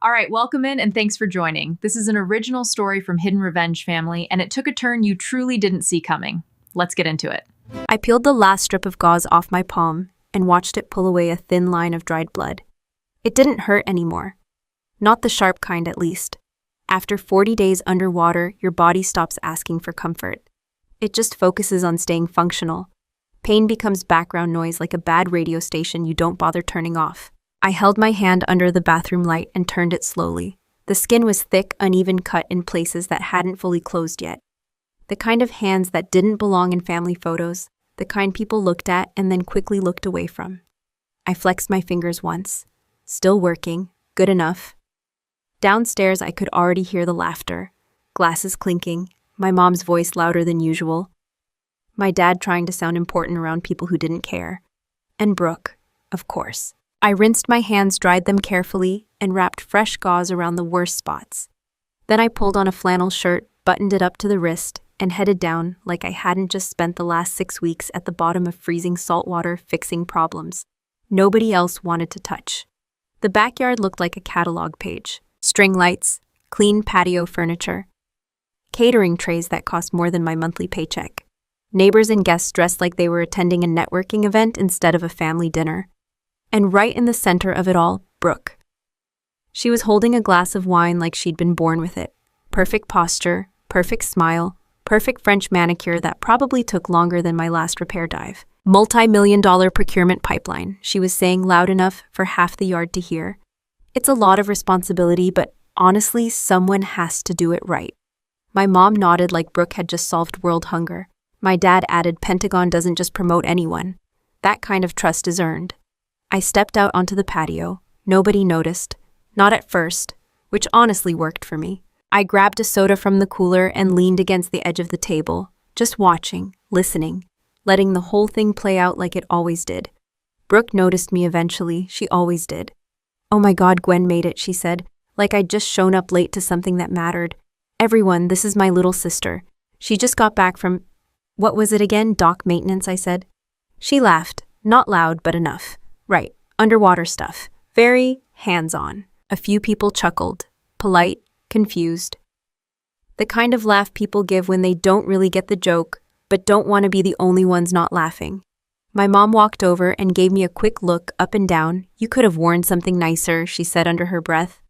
All right, welcome in and thanks for joining. This is an original story from Hidden Revenge family, and it took a turn you truly didn't see coming. Let's get into it. I peeled the last strip of gauze off my palm and watched it pull away a thin line of dried blood. It didn't hurt anymore. Not the sharp kind, at least. After 40 days underwater, your body stops asking for comfort. It just focuses on staying functional. Pain becomes background noise like a bad radio station you don't bother turning off. I held my hand under the bathroom light and turned it slowly. The skin was thick, uneven cut in places that hadn't fully closed yet. The kind of hands that didn't belong in family photos, the kind people looked at and then quickly looked away from. I flexed my fingers once. Still working. Good enough. Downstairs, I could already hear the laughter. Glasses clinking. My mom's voice louder than usual. My dad trying to sound important around people who didn't care. And Brooke, of course. I rinsed my hands, dried them carefully, and wrapped fresh gauze around the worst spots. Then I pulled on a flannel shirt, buttoned it up to the wrist, and headed down like I hadn't just spent the last 6 weeks at the bottom of freezing salt water fixing problems nobody else wanted to touch. The backyard looked like a catalog page. String lights, clean patio furniture, catering trays that cost more than my monthly paycheck. Neighbors and guests dressed like they were attending a networking event instead of a family dinner. And right in the center of it all, Brooke. She was holding a glass of wine like she'd been born with it. Perfect posture, perfect smile, perfect French manicure that probably took longer than my last repair dive. Multi-million-dollar procurement pipeline, she was saying loud enough for half the yard to hear. It's a lot of responsibility, but honestly, someone has to do it right. My mom nodded like Brooke had just solved world hunger. My dad added, Pentagon doesn't just promote anyone. That kind of trust is earned. I stepped out onto the patio. Nobody noticed. Not at first, which honestly worked for me. I grabbed a soda from the cooler and leaned against the edge of the table, just watching, listening, letting the whole thing play out like it always did. Brooke noticed me eventually. She always did. "Oh my God, Gwen made it," she said, like I'd just shown up late to something that mattered. "Everyone, this is my little sister. She just got back from..." "What was it again? Dock maintenance," I said. She laughed, not loud, but enough. "Right, underwater stuff. Very hands-on." A few people chuckled, polite, confused. The kind of laugh people give when they don't really get the joke, but don't want to be the only ones not laughing. My mom walked over and gave me a quick look up and down. "You could have worn something nicer," she said under her breath.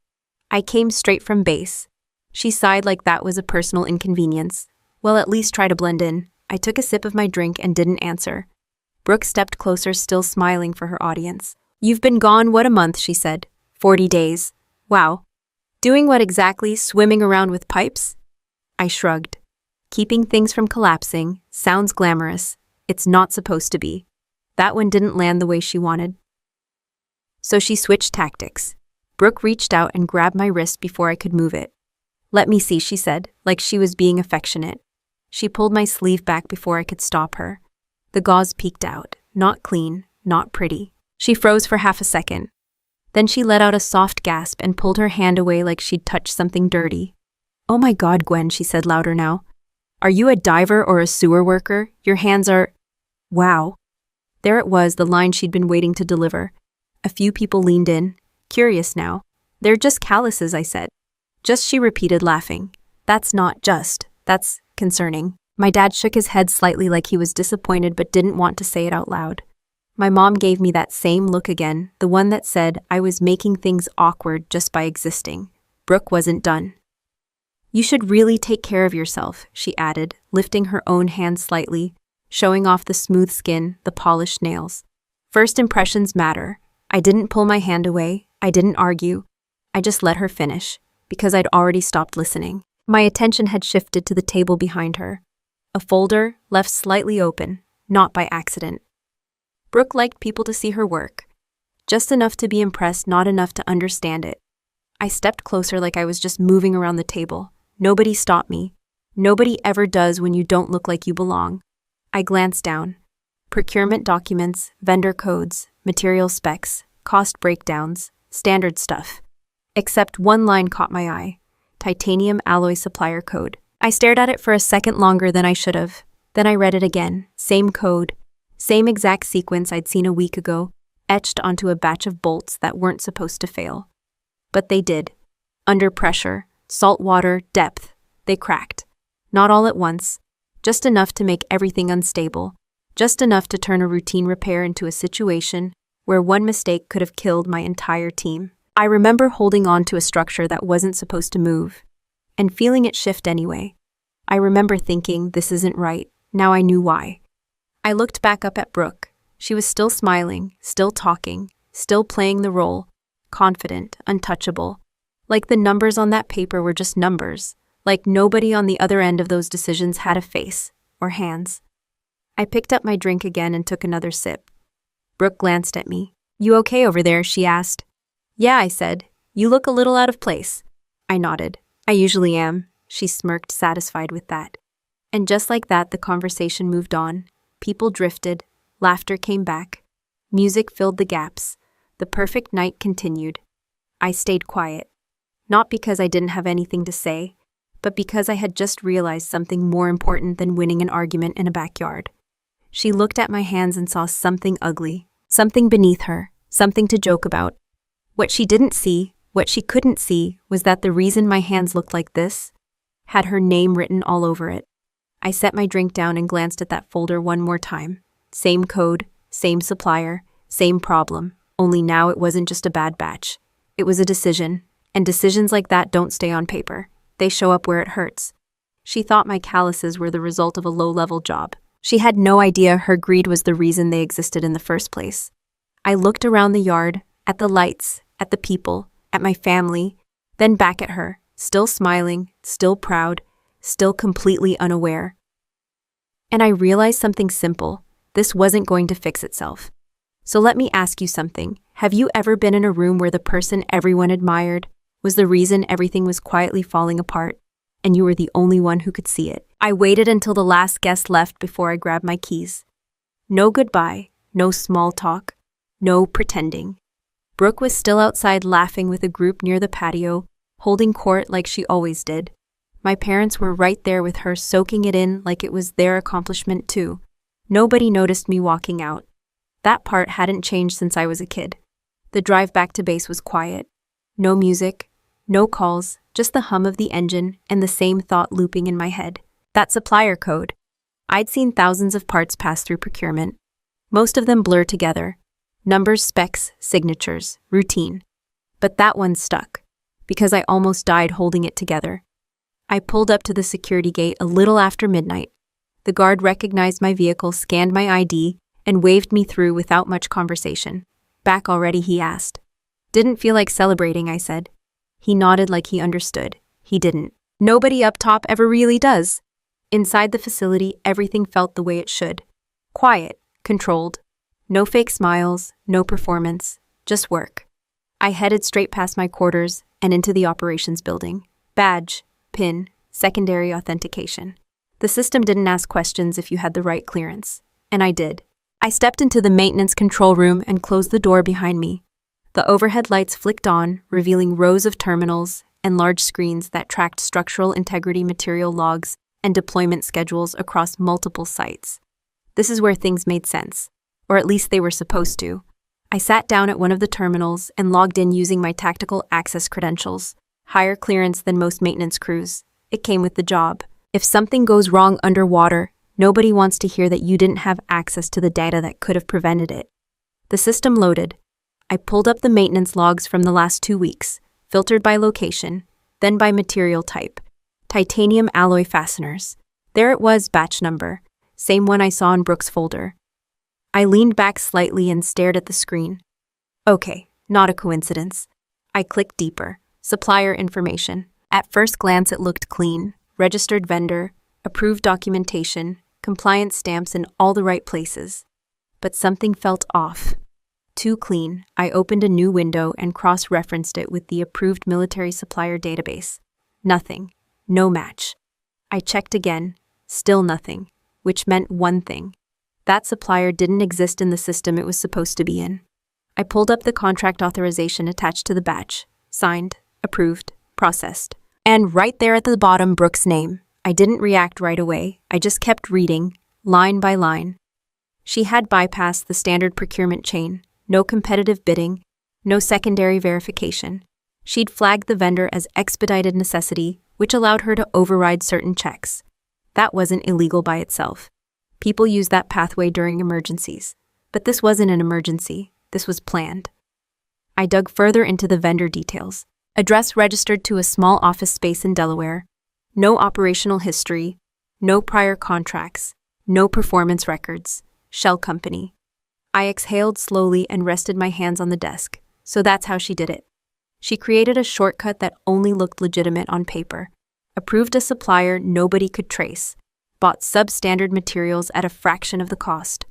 I came straight from base. She sighed like that was a personal inconvenience. "Well, at least try to blend in." I took a sip of my drink and didn't answer. Brooke stepped closer, still smiling for her audience. "You've been gone, what, a month," she said. 40 days. Wow. Doing what exactly? Swimming around with pipes? I shrugged. Keeping things from collapsing sounds glamorous. It's not supposed to be. That one didn't land the way she wanted. So she switched tactics. Brooke reached out and grabbed my wrist before I could move it. "Let me see," she said, like she was being affectionate. She pulled my sleeve back before I could stop her. The gauze peeked out. Not clean, not pretty. She froze for half a second. Then she let out a soft gasp and pulled her hand away like she'd touched something dirty. "Oh my God, Gwen," she said louder now. "Are you a diver or a sewer worker? Your hands are..." Wow. There it was, the line she'd been waiting to deliver. A few people leaned in, curious now. "They're just calluses," I said. "Just," she repeated, laughing. "That's not just. That's concerning." My dad shook his head slightly like he was disappointed but didn't want to say it out loud. My mom gave me that same look again, the one that said I was making things awkward just by existing. Brooke wasn't done. "You should really take care of yourself," she added, lifting her own hand slightly, showing off the smooth skin, the polished nails. "First impressions matter." I didn't pull my hand away. I didn't argue. I just let her finish, because I'd already stopped listening. My attention had shifted to the table behind her. A folder left slightly open, not by accident. Brooke liked people to see her work. Just enough to be impressed, not enough to understand it. I stepped closer like I was just moving around the table. Nobody stopped me. Nobody ever does when you don't look like you belong. I glanced down. Procurement documents, vendor codes, material specs, cost breakdowns, standard stuff. Except one line caught my eye. Titanium alloy supplier code. I stared at it for a second longer than I should have. Then I read it again. Same code. Same exact sequence I'd seen a week ago, etched onto a batch of bolts that weren't supposed to fail. But they did. Under pressure, salt water, depth, they cracked. Not all at once, just enough to make everything unstable, just enough to turn a routine repair into a situation where one mistake could have killed my entire team. I remember holding on to a structure that wasn't supposed to move, and feeling it shift anyway. I remember thinking, this isn't right. Now I knew why. I looked back up at Brooke. She was still smiling, still talking, still playing the role, confident, untouchable. Like the numbers on that paper were just numbers. Like nobody on the other end of those decisions had a face or hands. I picked up my drink again and took another sip. Brooke glanced at me. "You okay over there?" she asked. "Yeah," I said. "You look a little out of place." I nodded. "I usually am." She smirked, satisfied with that. And just like that, the conversation moved on. People drifted. Laughter came back. Music filled the gaps. The perfect night continued. I stayed quiet. Not because I didn't have anything to say, but because I had just realized something more important than winning an argument in a backyard. She looked at my hands and saw something ugly, something beneath her, something to joke about. What she didn't see, what she couldn't see, was that the reason my hands looked like this had her name written all over it. I set my drink down and glanced at that folder one more time. Same code, same supplier, same problem, only now it wasn't just a bad batch. It was a decision, and decisions like that don't stay on paper. They show up where it hurts. She thought my calluses were the result of a low-level job. She had no idea her greed was the reason they existed in the first place. I looked around the yard, at the lights, at the people, at my family, then back at her, still smiling, still proud, still completely unaware. And I realized something simple. This wasn't going to fix itself. So let me ask you something. Have you ever been in a room where the person everyone admired was the reason everything was quietly falling apart, and you were the only one who could see it? I waited until the last guest left before I grabbed my keys. No goodbye, no small talk, no pretending. Brooke was still outside laughing with a group near the patio, holding court like she always did. My parents were right there with her, soaking it in like it was their accomplishment too. Nobody noticed me walking out. That part hadn't changed since I was a kid. The drive back to base was quiet. No music, no calls, just the hum of the engine and the same thought looping in my head. That supplier code. I'd seen thousands of parts pass through procurement. Most of them blur together. Numbers, specs, signatures, routine. But that one stuck, because I almost died holding it together. I pulled up to the security gate a little after midnight. The guard recognized my vehicle, scanned my ID, and waved me through without much conversation. "Back already?" he asked. "Didn't feel like celebrating," I said. He nodded like he understood. He didn't. Nobody up top ever really does. Inside the facility, everything felt the way it should. Quiet, controlled. No fake smiles, no performance, just work. I headed straight past my quarters and into the operations building. Badge, PIN, secondary authentication. The system didn't ask questions if you had the right clearance. And I did. I stepped into the maintenance control room and closed the door behind me. The overhead lights flicked on, revealing rows of terminals and large screens that tracked structural integrity material logs and deployment schedules across multiple sites. This is where things made sense, or at least they were supposed to. I sat down at one of the terminals and logged in using my tactical access credentials. Higher clearance than most maintenance crews. It came with the job. If something goes wrong underwater, nobody wants to hear that you didn't have access to the data that could have prevented it. The system loaded. I pulled up the maintenance logs from the last 2 weeks, filtered by location, then by material type. Titanium alloy fasteners. There it was, batch number. Same one I saw in Brooke's folder. I leaned back slightly and stared at the screen. Okay, not a coincidence. I clicked deeper. Supplier information. At first glance it looked clean. Registered vendor, approved documentation, compliance stamps in all the right places. But something felt off. Too clean. I opened a new window and cross-referenced it with the approved military supplier database. Nothing. No match. I checked again. Still nothing. Which meant one thing. That supplier didn't exist in the system it was supposed to be in. I pulled up the contract authorization attached to the batch. Signed, approved, processed. And right there at the bottom, Brooke's name. I didn't react right away. I just kept reading, line by line. She had bypassed the standard procurement chain. No competitive bidding, no secondary verification. She'd flagged the vendor as expedited necessity, which allowed her to override certain checks. That wasn't illegal by itself. People use that pathway during emergencies. But this wasn't an emergency. This was planned. I dug further into the vendor details. Address registered to a small office space in Delaware. No operational history. No prior contracts. No performance records. Shell company. I exhaled slowly and rested my hands on the desk. So that's how she did it. She created a shortcut that only looked legitimate on paper. Approved a supplier nobody could trace. Bought substandard materials at a fraction of the cost.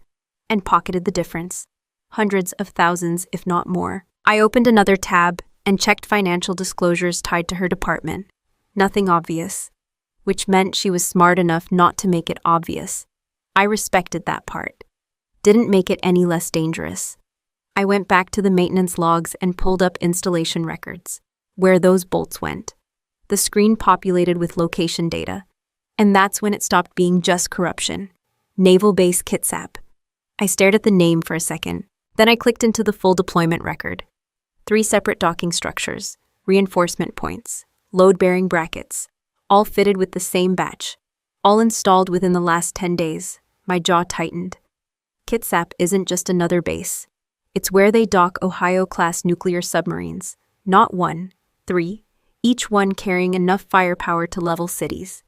And pocketed the difference. Hundreds of thousands, if not more. I opened another tab and checked financial disclosures tied to her department. Nothing obvious. Which meant she was smart enough not to make it obvious. I respected that part. Didn't make it any less dangerous. I went back to the maintenance logs and pulled up installation records. Where those bolts went. The screen populated with location data. And that's when it stopped being just corruption. Naval Base Kitsap. I stared at the name for a second. Then I clicked into the full deployment record. 3 separate docking structures, reinforcement points, load-bearing brackets, all fitted with the same batch, all installed within the last 10 days. My jaw tightened. Kitsap isn't just another base. It's where they dock Ohio-class nuclear submarines. Not 1, 3, each one carrying enough firepower to level cities.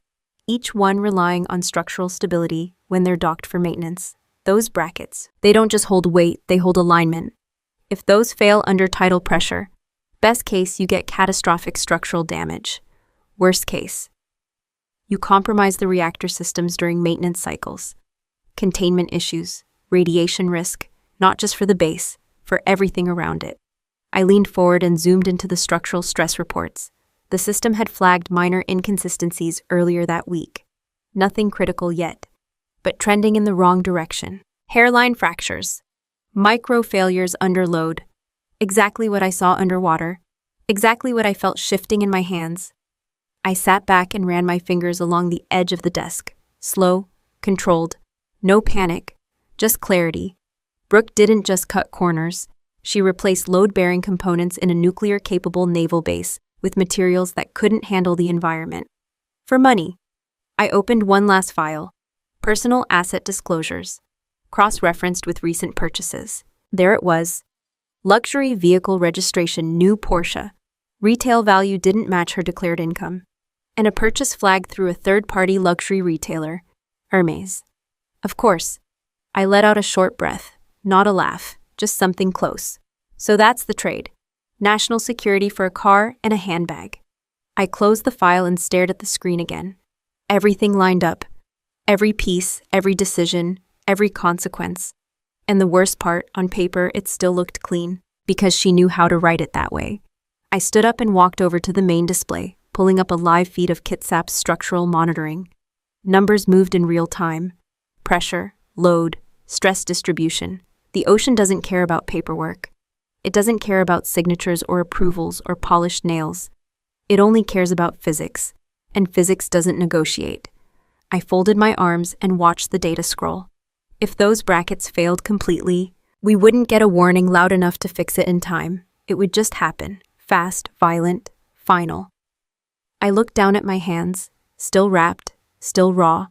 Each one relying on structural stability when they're docked for maintenance. Those brackets, they don't just hold weight, they hold alignment. If those fail under tidal pressure, best case you get catastrophic structural damage. Worst case, you compromise the reactor systems during maintenance cycles. Containment issues, radiation risk, not just for the base, for everything around it. I leaned forward and zoomed into the structural stress reports. The system had flagged minor inconsistencies earlier that week. Nothing critical yet, but trending in the wrong direction. Hairline fractures. Micro failures under load. Exactly what I saw underwater. Exactly what I felt shifting in my hands. I sat back and ran my fingers along the edge of the desk. Slow, controlled. No panic, just clarity. Brooke didn't just cut corners. She replaced load-bearing components in a nuclear-capable naval base with materials that couldn't handle the environment. For money. I opened one last file. Personal asset disclosures. Cross-referenced with recent purchases. There it was. Luxury vehicle registration, new Porsche. Retail value didn't match her declared income. And a purchase flagged through a third-party luxury retailer, Hermes. Of course. I let out a short breath. Not a laugh, just something close. So that's the trade. National security for a car and a handbag. I closed the file and stared at the screen again. Everything lined up. Every piece, every decision, every consequence. And the worst part, on paper, it still looked clean, because she knew how to write it that way. I stood up and walked over to the main display, pulling up a live feed of Kitsap's structural monitoring. Numbers moved in real time. Pressure, load, stress distribution. The ocean doesn't care about paperwork. It doesn't care about signatures or approvals or polished nails. It only cares about physics, and physics doesn't negotiate. I folded my arms and watched the data scroll. If those brackets failed completely, we wouldn't get a warning loud enough to fix it in time. It would just happen. Fast, violent, final. I looked down at my hands, still wrapped, still raw,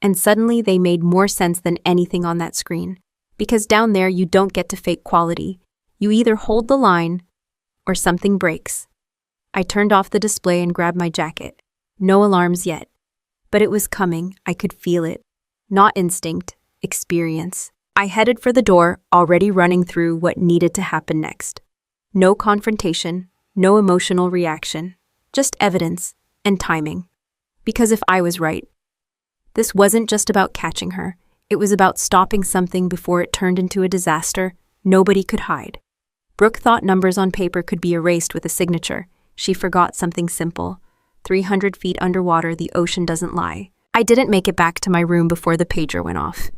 and suddenly they made more sense than anything on that screen. Because down there you don't get to fake quality. You either hold the line, or something breaks. I turned off the display and grabbed my jacket. No alarms yet. But it was coming, I could feel it. Not instinct, experience. I headed for the door, already running through what needed to happen next. No confrontation, no emotional reaction, just evidence and timing. Because if I was right, this wasn't just about catching her. It was about stopping something before it turned into a disaster nobody could hide. Brooke thought numbers on paper could be erased with a signature. She forgot something simple. 300 feet underwater, the ocean doesn't lie. I didn't make it back to my room before the pager went off.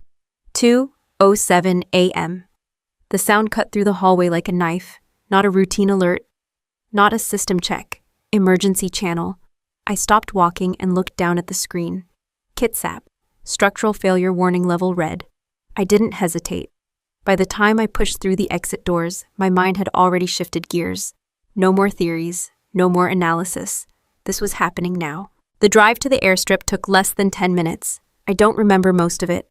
2:07 a.m. The sound cut through the hallway like a knife. Not a routine alert. Not a system check. Emergency channel. I stopped walking and looked down at the screen. Kitsap. Structural failure warning level red. I didn't hesitate. By the time I pushed through the exit doors, my mind had already shifted gears. No more theories, no more analysis. This was happening now. The drive to the airstrip took less than 10 minutes. I don't remember most of it.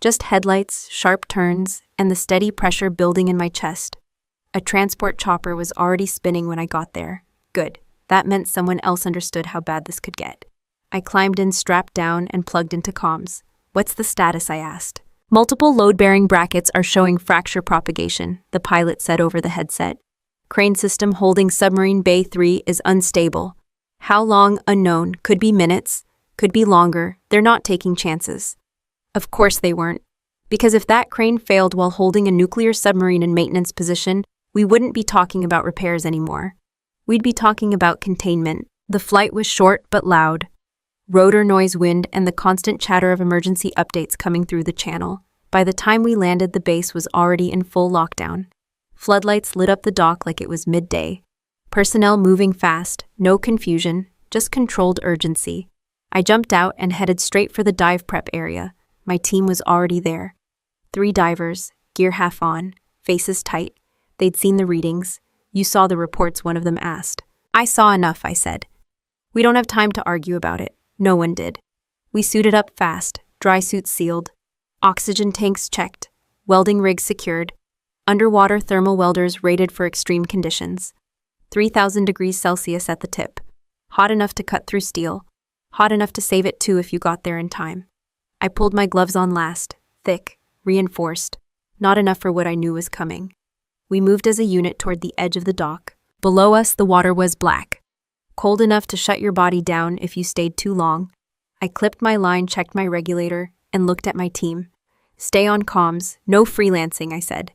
Just headlights, sharp turns, and the steady pressure building in my chest. A transport chopper was already spinning when I got there. Good. That meant someone else understood how bad this could get. I climbed in, strapped down, and plugged into comms. "What's the status?" I asked. "Multiple load-bearing brackets are showing fracture propagation," the pilot said over the headset. "Crane system holding submarine Bay 3 is unstable. How long? Unknown. Could be minutes. Could be longer. They're not taking chances." Of course they weren't. Because if that crane failed while holding a nuclear submarine in maintenance position, we wouldn't be talking about repairs anymore. We'd be talking about containment. The flight was short but loud. Rotor noise, wind, and the constant chatter of emergency updates coming through the channel. By the time we landed, the base was already in full lockdown. Floodlights lit up the dock like it was midday. Personnel moving fast, no confusion, just controlled urgency. I jumped out and headed straight for the dive prep area. My team was already there. 3 divers, gear half on, faces tight. They'd seen the readings. "You saw the reports?" one of them asked. "I saw enough," I said. "We don't have time to argue about it." No one did. We suited up fast, dry suits sealed, oxygen tanks checked, welding rigs secured, underwater thermal welders rated for extreme conditions. 3,000 degrees Celsius at the tip. Hot enough to cut through steel. Hot enough to save it too if you got there in time. I pulled my gloves on last, thick, reinforced, not enough for what I knew was coming. We moved as a unit toward the edge of the dock. Below us, the water was black. Cold enough to shut your body down if you stayed too long. I clipped my line, checked my regulator, and looked at my team. "Stay on comms, no freelancing," I said.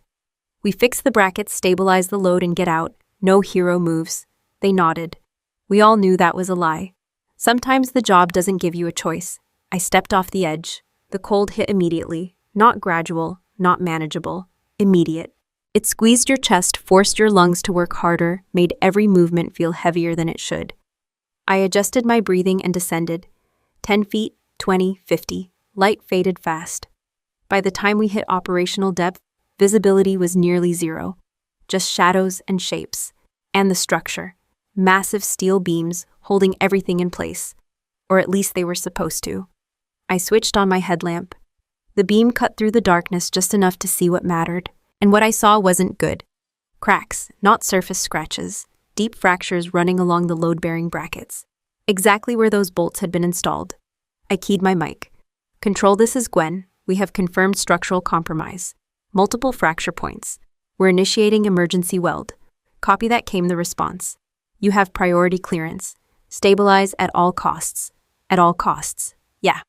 "We fix the brackets, stabilize the load, and get out. No hero moves." They nodded. We all knew that was a lie. Sometimes the job doesn't give you a choice. I stepped off the edge. The cold hit immediately. Not gradual, not manageable. Immediate. It squeezed your chest, forced your lungs to work harder, made every movement feel heavier than it should. I adjusted my breathing and descended. 10 feet, 20, 50. Light faded fast. By the time we hit operational depth, visibility was nearly zero. Just shadows and shapes. And the structure. Massive steel beams holding everything in place. Or at least they were supposed to. I switched on my headlamp. The beam cut through the darkness just enough to see what mattered. And what I saw wasn't good. Cracks, not surface scratches. Deep fractures running along the load-bearing brackets. Exactly where those bolts had been installed. I keyed my mic. "Control, this is Gwen. We have confirmed structural compromise. Multiple fracture points. We're initiating emergency weld." Copy that, came the response. "You have priority clearance. Stabilize at all costs." At all costs. Yeah.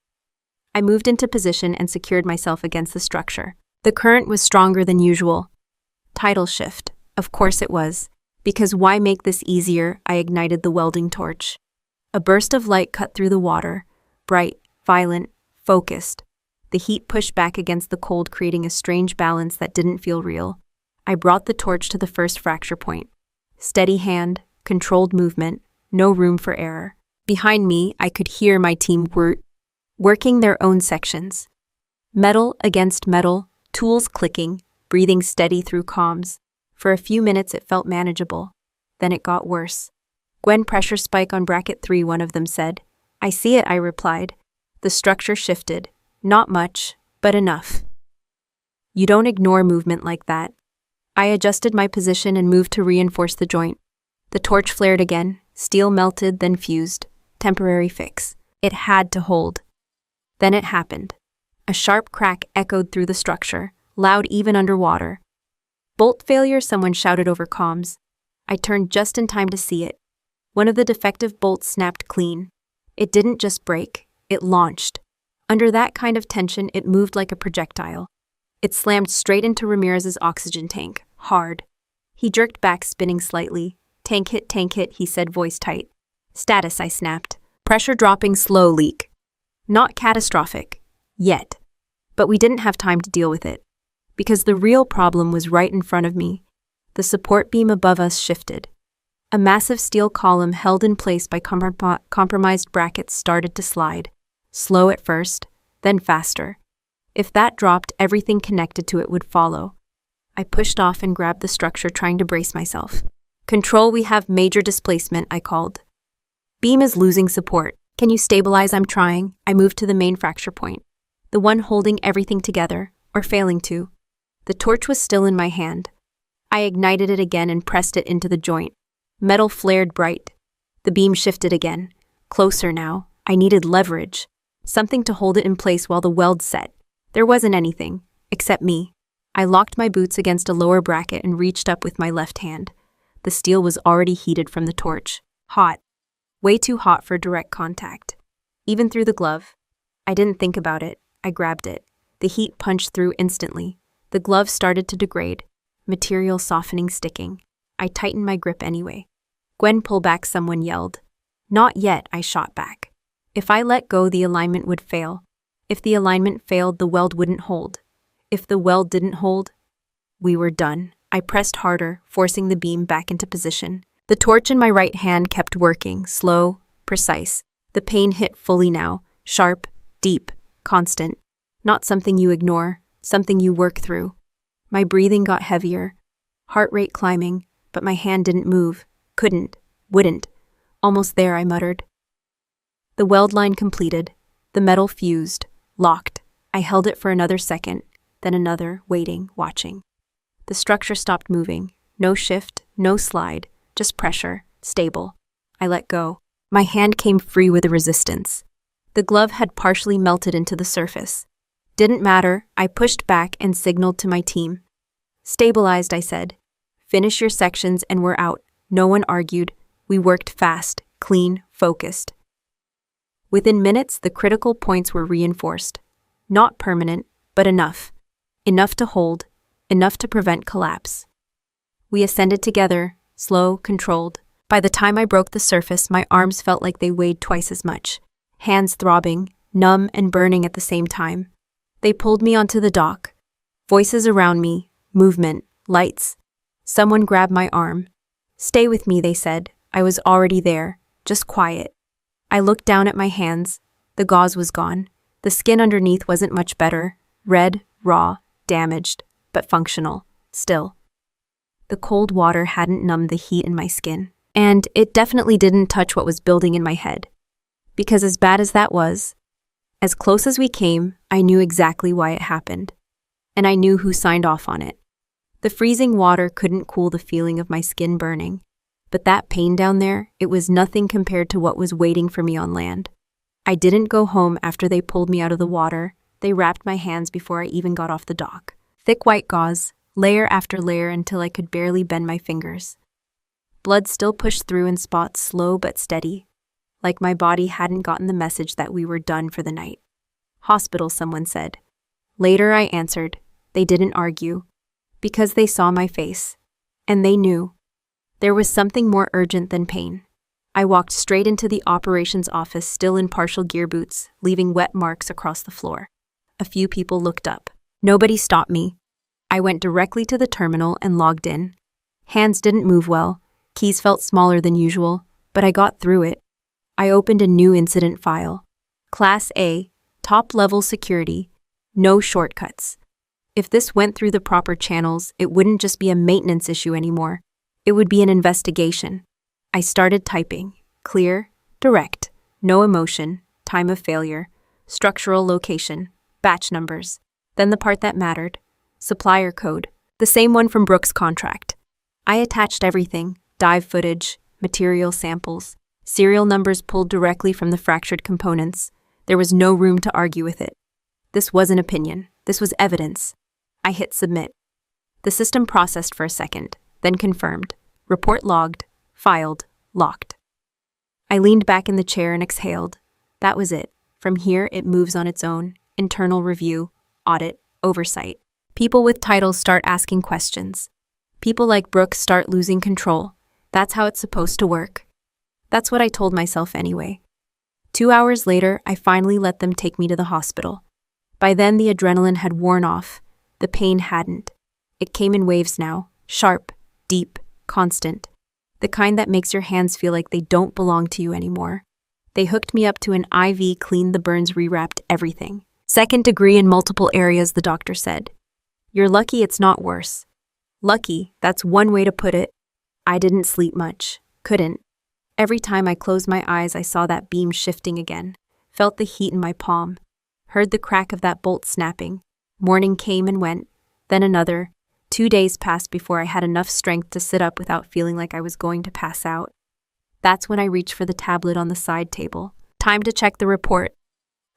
I moved into position and secured myself against the structure. The current was stronger than usual. Tidal shift. Of course it was. Because why make this easier? I ignited the welding torch. A burst of light cut through the water. Bright, violent, focused. The heat pushed back against the cold, creating a strange balance that didn't feel real. I brought the torch to the first fracture point. Steady hand, controlled movement, no room for error. Behind me, I could hear my team working their own sections. Metal against metal, tools clicking, breathing steady through comms. For a few minutes it felt manageable. Then it got worse. "Gwen, pressure spike on bracket 3, one of them said. "I see it," I replied. The structure shifted. Not much, but enough. You don't ignore movement like that. I adjusted my position and moved to reinforce the joint. The torch flared again. Steel melted, then fused. Temporary fix. It had to hold. Then it happened. A sharp crack echoed through the structure, loud even underwater. "Bolt failure," someone shouted over comms. I turned just in time to see it. One of the defective bolts snapped clean. It didn't just break, it launched. Under that kind of tension, it moved like a projectile. It slammed straight into Ramirez's oxygen tank, hard. He jerked back, spinning slightly. Tank hit," he said, voice tight. "Status," I snapped. "Pressure dropping, slow leak. Not catastrophic. Yet." But we didn't have time to deal with it. Because the real problem was right in front of me. The support beam above us shifted. A massive steel column held in place by compromised brackets started to slide. Slow at first, then faster. If that dropped, everything connected to it would follow. I pushed off and grabbed the structure, trying to brace myself. Control, we have major displacement, I called. Beam is losing support. Can you stabilize? I'm trying. I moved to the main fracture point, the one holding everything together, or failing to. The torch was still in my hand. I ignited it again and pressed it into the joint. Metal flared bright. The beam shifted again. Closer now. I needed leverage. Something to hold it in place while the weld set. There wasn't anything, except me. I locked my boots against a lower bracket and reached up with my left hand. The steel was already heated from the torch. Hot. Way too hot for direct contact. Even through the glove. I didn't think about it. I grabbed it. The heat punched through instantly. The glove started to degrade. Material softening, sticking. I tightened my grip anyway. Gwen, pull back, someone yelled. Not yet, I shot back. If I let go, the alignment would fail. If the alignment failed, the weld wouldn't hold. If the weld didn't hold, we were done. I pressed harder, forcing the beam back into position. The torch in my right hand kept working, slow, precise. The pain hit fully now, sharp, deep, constant. Not something you ignore, something you work through. My breathing got heavier, heart rate climbing, but my hand didn't move, couldn't, wouldn't. Almost there, I muttered. The weld line completed. The metal fused, locked. I held it for another second, then another, waiting, watching. The structure stopped moving. No shift, no slide, just pressure, stable. I let go. My hand came free with a resistance. The glove had partially melted into the surface. Didn't matter, I pushed back and signaled to my team. Stabilized, I said. Finish your sections and we're out. No one argued. We worked fast, clean, focused. Within minutes, the critical points were reinforced. Not permanent, but enough. Enough to hold, enough to prevent collapse. We ascended together, slow, controlled. By the time I broke the surface, my arms felt like they weighed twice as much. Hands throbbing, numb and burning at the same time. They pulled me onto the dock. Voices around me, movement, lights. Someone grabbed my arm. Stay with me, they said. I was already there, just quiet. I looked down at my hands. The gauze was gone. The skin underneath wasn't much better. Red, raw, damaged, but functional, still. The cold water hadn't numbed the heat in my skin. And it definitely didn't touch what was building in my head. Because as bad as that was, as close as we came, I knew exactly why it happened. And I knew who signed off on it. The freezing water couldn't cool the feeling of my skin burning. But that pain down there, it was nothing compared to what was waiting for me on land. I didn't go home after they pulled me out of the water. They wrapped my hands before I even got off the dock. Thick white gauze, layer after layer until I could barely bend my fingers. Blood still pushed through in spots, slow but steady, like my body hadn't gotten the message that we were done for the night. Hospital, someone said. Later I answered. They didn't argue. Because they saw my face. And they knew. There was something more urgent than pain. I walked straight into the operations office, still in partial gear boots, leaving wet marks across the floor. A few people looked up. Nobody stopped me. I went directly to the terminal and logged in. Hands didn't move well. Keys felt smaller than usual, but I got through it. I opened a new incident file. Class A, top-level security, no shortcuts. If this went through the proper channels, it wouldn't just be a maintenance issue anymore. It would be an investigation. I started typing. Clear, direct, no emotion, time of failure, structural location, batch numbers. Then the part that mattered. Supplier code, the same one from Brooks' contract. I attached everything, dive footage, material samples, serial numbers pulled directly from the fractured components. There was no room to argue with it. This wasn't opinion. This was evidence. I hit submit. The system processed for a second, then confirmed. Report logged, filed, locked. I leaned back in the chair and exhaled. That was it. From here, it moves on its own. Internal review, audit, oversight. People with titles start asking questions. People like Brooks start losing control. That's how it's supposed to work. That's what I told myself anyway. 2 hours later, I finally let them take me to the hospital. By then, the adrenaline had worn off. The pain hadn't. It came in waves now, sharp, deep, constant. The kind that makes your hands feel like they don't belong to you anymore. They hooked me up to an IV, cleaned the burns, rewrapped everything. 2nd degree in multiple areas, the doctor said. You're lucky it's not worse. Lucky, that's one way to put it. I didn't sleep much. Couldn't. Every time I closed my eyes, I saw that beam shifting again, felt the heat in my palm, heard the crack of that bolt snapping. Morning came and went, then another. 2 days passed before I had enough strength to sit up without feeling like I was going to pass out. That's when I reached for the tablet on the side table. Time to check the report.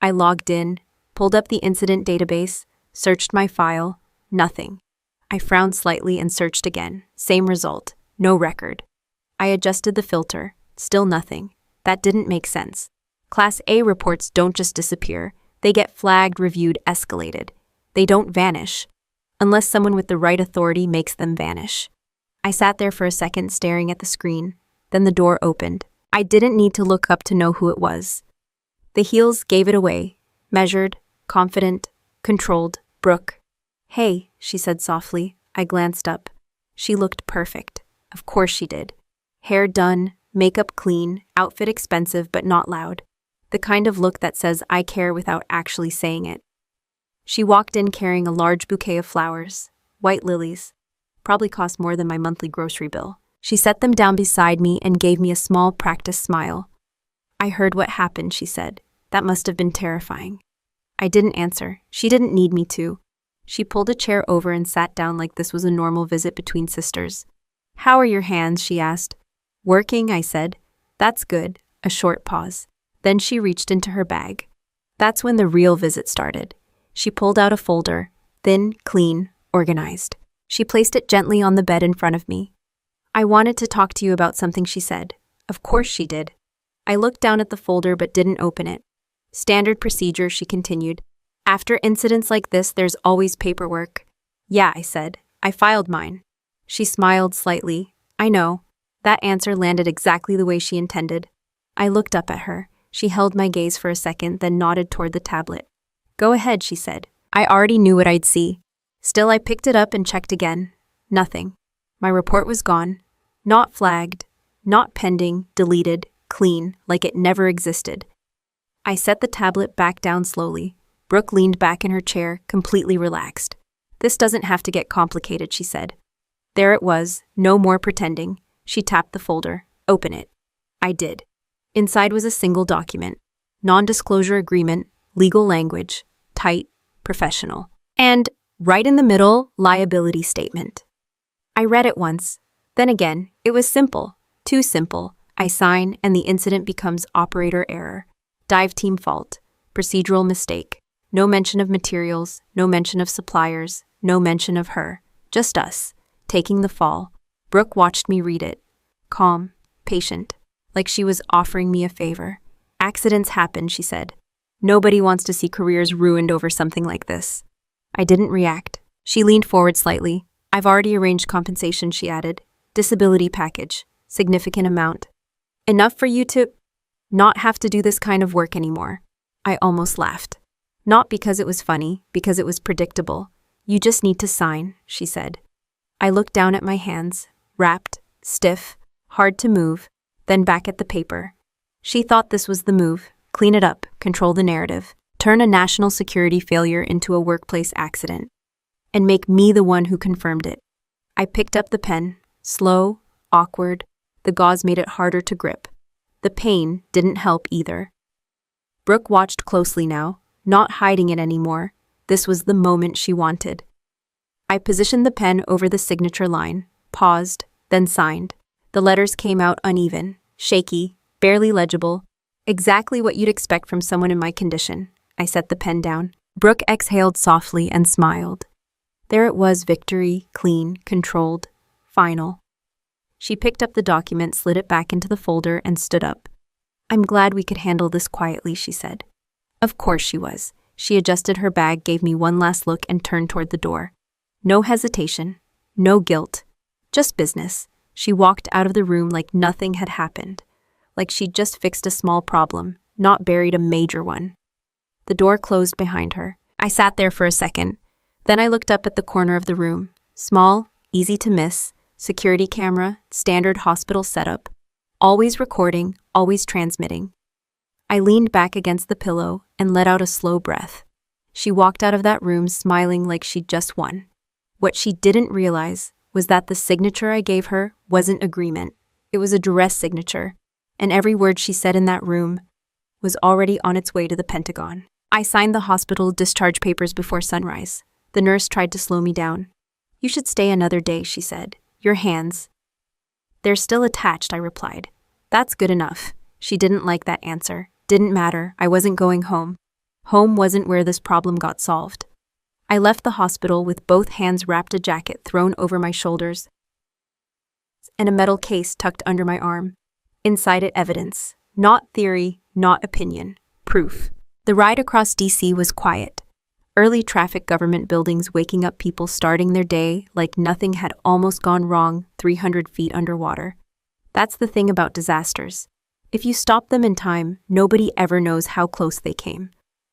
I logged in, pulled up the incident database, searched my file. Nothing. I frowned slightly and searched again. Same result. No record. I adjusted the filter. Still nothing. That didn't make sense. Class A reports don't just disappear. They get flagged, reviewed, escalated. They don't vanish. Unless someone with the right authority makes them vanish. I sat there for a second staring at the screen. Then the door opened. I didn't need to look up to know who it was. The heels gave it away. Measured, confident, controlled. Brooke. "Hey," she said softly. I glanced up. She looked perfect. Of course she did. Hair done, makeup clean, outfit expensive but not loud. The kind of look that says I care without actually saying it. She walked in carrying a large bouquet of flowers, white lilies. Probably cost more than my monthly grocery bill. She set them down beside me and gave me a small practiced smile. "I heard what happened," she said. "That must have been terrifying." I didn't answer. She didn't need me to. She pulled a chair over and sat down like this was a normal visit between sisters. "How are your hands?" she asked. "Working," I said. "That's good." A short pause. Then she reached into her bag. That's when the real visit started. She pulled out a folder, thin, clean, organized. She placed it gently on the bed in front of me. "I wanted to talk to you about something," she said. Of course she did. I looked down at the folder but didn't open it. "Standard procedure," she continued. "After incidents like this, there's always paperwork." "Yeah," I said. "I filed mine." She smiled slightly. "I know." That answer landed exactly the way she intended. I looked up at her. She held my gaze for a second, then nodded toward the tablet. "Go ahead," she said. I already knew what I'd see. Still, I picked it up and checked again. Nothing. My report was gone. Not flagged. Not pending. Deleted. Clean. Like it never existed. I set the tablet back down slowly. Brooke leaned back in her chair, completely relaxed. "This doesn't have to get complicated," she said. There it was. No more pretending. She tapped the folder. "Open it." I did. Inside was a single document. Non-disclosure agreement, legal language, tight, professional. And, right in the middle, liability statement. I read it once. Then again, it was simple. Too simple. I sign, and the incident becomes operator error. Dive team fault. Procedural mistake. No mention of materials, no mention of suppliers, no mention of her. Just us, taking the fall. Brooke watched me read it. Calm, patient, like she was offering me a favor. "Accidents happen," she said. "Nobody wants to see careers ruined over something like this." I didn't react. She leaned forward slightly. "I've already arranged compensation," she added. "Disability package. Significant amount. Enough for you to not have to do this kind of work anymore." I almost laughed. Not because it was funny, because it was predictable. "You just need to sign," she said. I looked down at my hands, wrapped, stiff, hard to move, then back at the paper. She thought this was the move. Clean it up, control the narrative, turn a national security failure into a workplace accident, and make me the one who confirmed it. I picked up the pen, slow, awkward. The gauze made it harder to grip. The pain didn't help either. Brooke watched closely now, not hiding it anymore. This was the moment she wanted. I positioned the pen over the signature line, paused, then signed. The letters came out uneven, shaky, barely legible. Exactly what you'd expect from someone in my condition. I set the pen down. Brooke exhaled softly and smiled. There it was, victory, clean, controlled, final. She picked up the document, slid it back into the folder, and stood up. "I'm glad we could handle this quietly," she said. Of course she was. She adjusted her bag, gave me one last look, and turned toward the door. No hesitation, no guilt, just business. She walked out of the room like nothing had happened, like she'd just fixed a small problem, not buried a major one. The door closed behind her. I sat there for a second. Then I looked up at the corner of the room. Small, easy to miss, security camera, standard hospital setup. Always recording, always transmitting. I leaned back against the pillow and let out a slow breath. She walked out of that room smiling like she'd just won. What she didn't realize was that the signature I gave her wasn't agreement. It was a duress signature, and every word she said in that room was already on its way to the Pentagon. I signed the hospital discharge papers before sunrise. The nurse tried to slow me down. "You should stay another day," she said. "Your hands." "They're still attached," I replied. "That's good enough." She didn't like that answer. Didn't matter. I wasn't going home. Home wasn't where this problem got solved. I left the hospital with both hands wrapped, a jacket thrown over my shoulders, and a metal case tucked under my arm. Inside it, evidence. Not theory, not opinion. Proof. The ride across DC was quiet. Early traffic, government buildings waking up, people starting their day like nothing had almost gone wrong 300 feet underwater. That's the thing about disasters. If you stop them in time, nobody ever knows how close they came.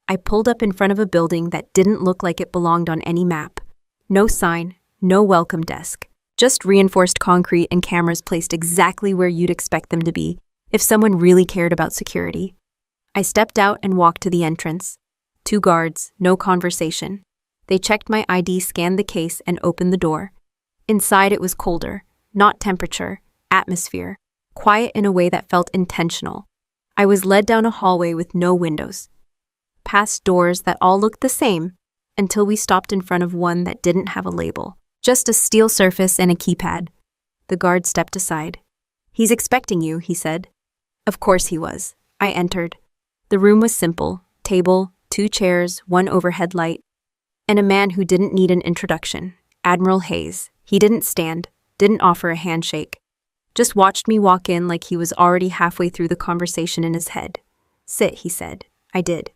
I pulled up in front of a building that didn't look like it belonged on any map. No sign, no welcome desk. Just reinforced concrete and cameras placed exactly where you'd expect them to be if someone really cared about security. I stepped out and walked to the entrance. 2 guards, no conversation. They checked my ID, scanned the case, and opened the door. Inside it was colder, not temperature, atmosphere, quiet in a way that felt intentional. I was led down a hallway with no windows, past doors that all looked the same, until we stopped in front of one that didn't have a label. Just a steel surface and a keypad. The guard stepped aside. "He's expecting you," he said. Of course he was. I entered. The room was simple. Table, 2 chairs, 1 overhead light, and a man who didn't need an introduction. Admiral Hayes. He didn't stand, didn't offer a handshake. Just watched me walk in like he was already halfway through the conversation in his head. "Sit," he said. I did.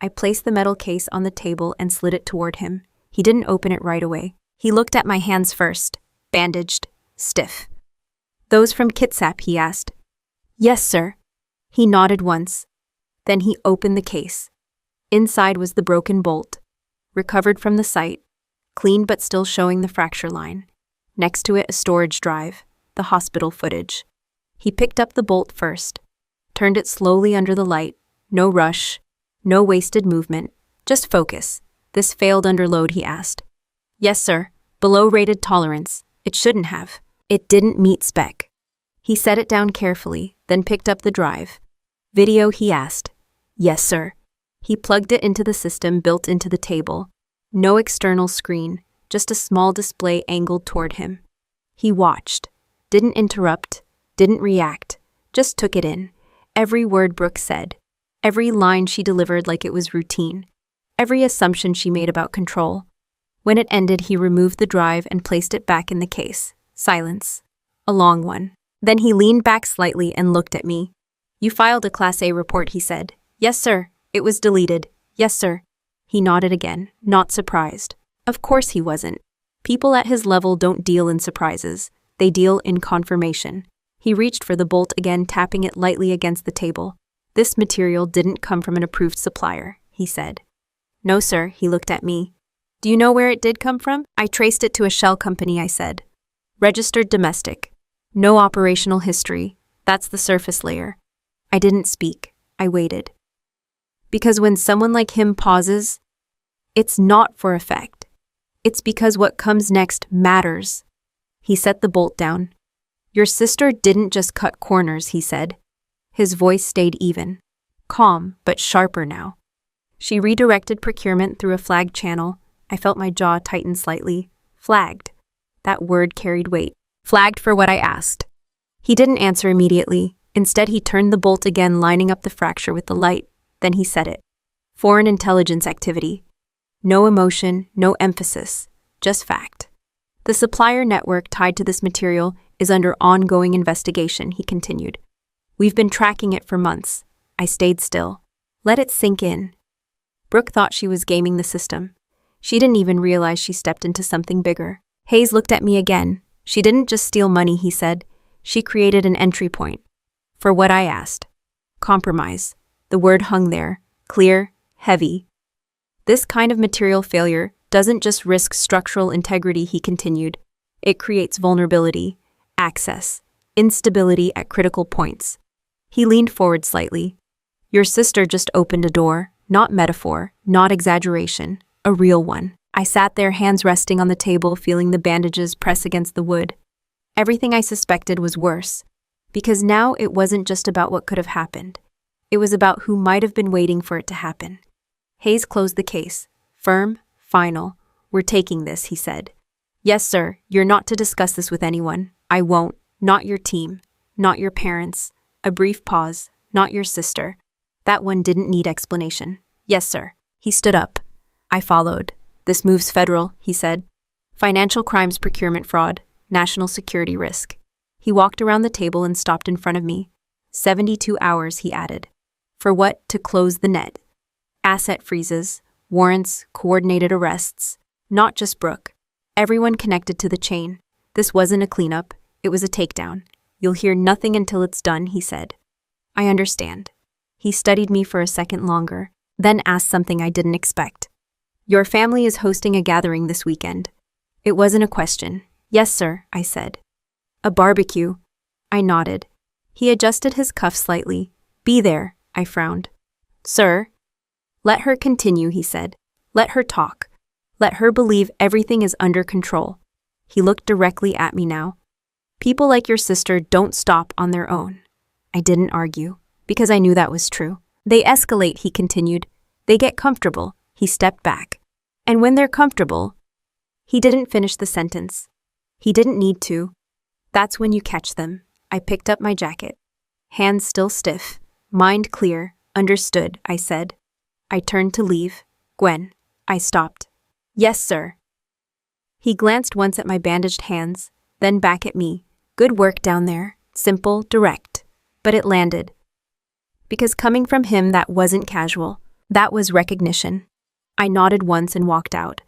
I placed the metal case on the table and slid it toward him. He didn't open it right away. He looked at my hands first, bandaged, stiff. "Those from Kitsap?" he asked. "Yes, sir." He nodded once. Then he opened the case. Inside was the broken bolt, recovered from the site, clean but still showing the fracture line. Next to it, a storage drive, the hospital footage. He picked up the bolt first, turned it slowly under the light. No rush, no wasted movement, just focus. "This failed under load?" he asked. "Yes, sir. Below rated tolerance. It shouldn't have. It didn't meet spec." He set it down carefully, then picked up the drive. "Video?" he asked. "Yes, sir." He plugged it into the system built into the table. No external screen, just a small display angled toward him. He watched, didn't interrupt, didn't react, just took it in. Every word Brooke said, every line she delivered like it was routine, every assumption she made about control. When it ended, he removed the drive and placed it back in the case. Silence. A long one. Then he leaned back slightly and looked at me. "You filed a Class A report," he said. "Yes, sir." "It was deleted." "Yes, sir." He nodded again, not surprised. Of course he wasn't. People at his level don't deal in surprises. They deal in confirmation. He reached for the bolt again, tapping it lightly against the table. "This material didn't come from an approved supplier," he said. "No, sir." He looked at me. "Do you know where it did come from?" "I traced it to a shell company," I said. "Registered domestic. No operational history. That's the surface layer." I didn't speak. I waited. Because when someone like him pauses, it's not for effect. It's because what comes next matters. He set the bolt down. "Your sister didn't just cut corners," he said. His voice stayed even, calm but sharper now. "She redirected procurement through a flagged channel." I felt my jaw tighten slightly. Flagged. That word carried weight. "Flagged for what I asked." He didn't answer immediately. Instead, he turned the bolt again, lining up the fracture with the light. Then he said it. "Foreign intelligence activity." No emotion, no emphasis, just fact. "The supplier network tied to this material is under ongoing investigation," he continued. "We've been tracking it for months." I stayed still. Let it sink in. Brooke thought she was gaming the system. She didn't even realize she stepped into something bigger. Hayes looked at me again. "She didn't just steal money," he said. "She created an entry point. For what I asked. Compromise." The word hung there, clear, heavy. "This kind of material failure doesn't just risk structural integrity," he continued. "It creates vulnerability, access, instability at critical points." He leaned forward slightly. "Your sister just opened a door, not metaphor, not exaggeration, a real one." I sat there, hands resting on the table, feeling the bandages press against the wood. Everything I suspected was worse, because now it wasn't just about what could have happened. It was about who might have been waiting for it to happen. Hayes closed the case. Firm, final. "We're taking this," he said. "Yes, sir. You're not to discuss this with anyone. I won't. Not your team. Not your parents." A brief pause. "Not your sister." That one didn't need explanation. "Yes, sir." He stood up. I followed. "This move's federal," he said. "Financial crimes, procurement fraud, national security risk." He walked around the table and stopped in front of me. 72 hours, he added. For what? To close the net. Asset freezes, warrants, coordinated arrests. Not just Brooke. Everyone connected to the chain. This wasn't a cleanup. It was a takedown. "You'll hear nothing until it's done," he said. "I understand." He studied me for a second longer, then asked something I didn't expect. "Your family is hosting a gathering this weekend." It wasn't a question. "Yes, sir," I said. "A barbecue?" I nodded. He adjusted his cuff slightly. "Be there," I frowned. "Sir?" "Let her continue," he said. "Let her talk. Let her believe everything is under control." He looked directly at me now. "People like your sister don't stop on their own." I didn't argue, because I knew that was true. "They escalate," he continued. "They get comfortable." He stepped back. "And when they're comfortable..." He didn't finish the sentence. He didn't need to. "That's when you catch them." I picked up my jacket. Hands still stiff. Mind clear. "Understood," I said. I turned to leave. "Gwen." I stopped. "Yes, sir." He glanced once at my bandaged hands, then back at me. "Good work down there. Simple, direct." But it landed. Because coming from him, that wasn't casual. That was recognition. I nodded once and walked out.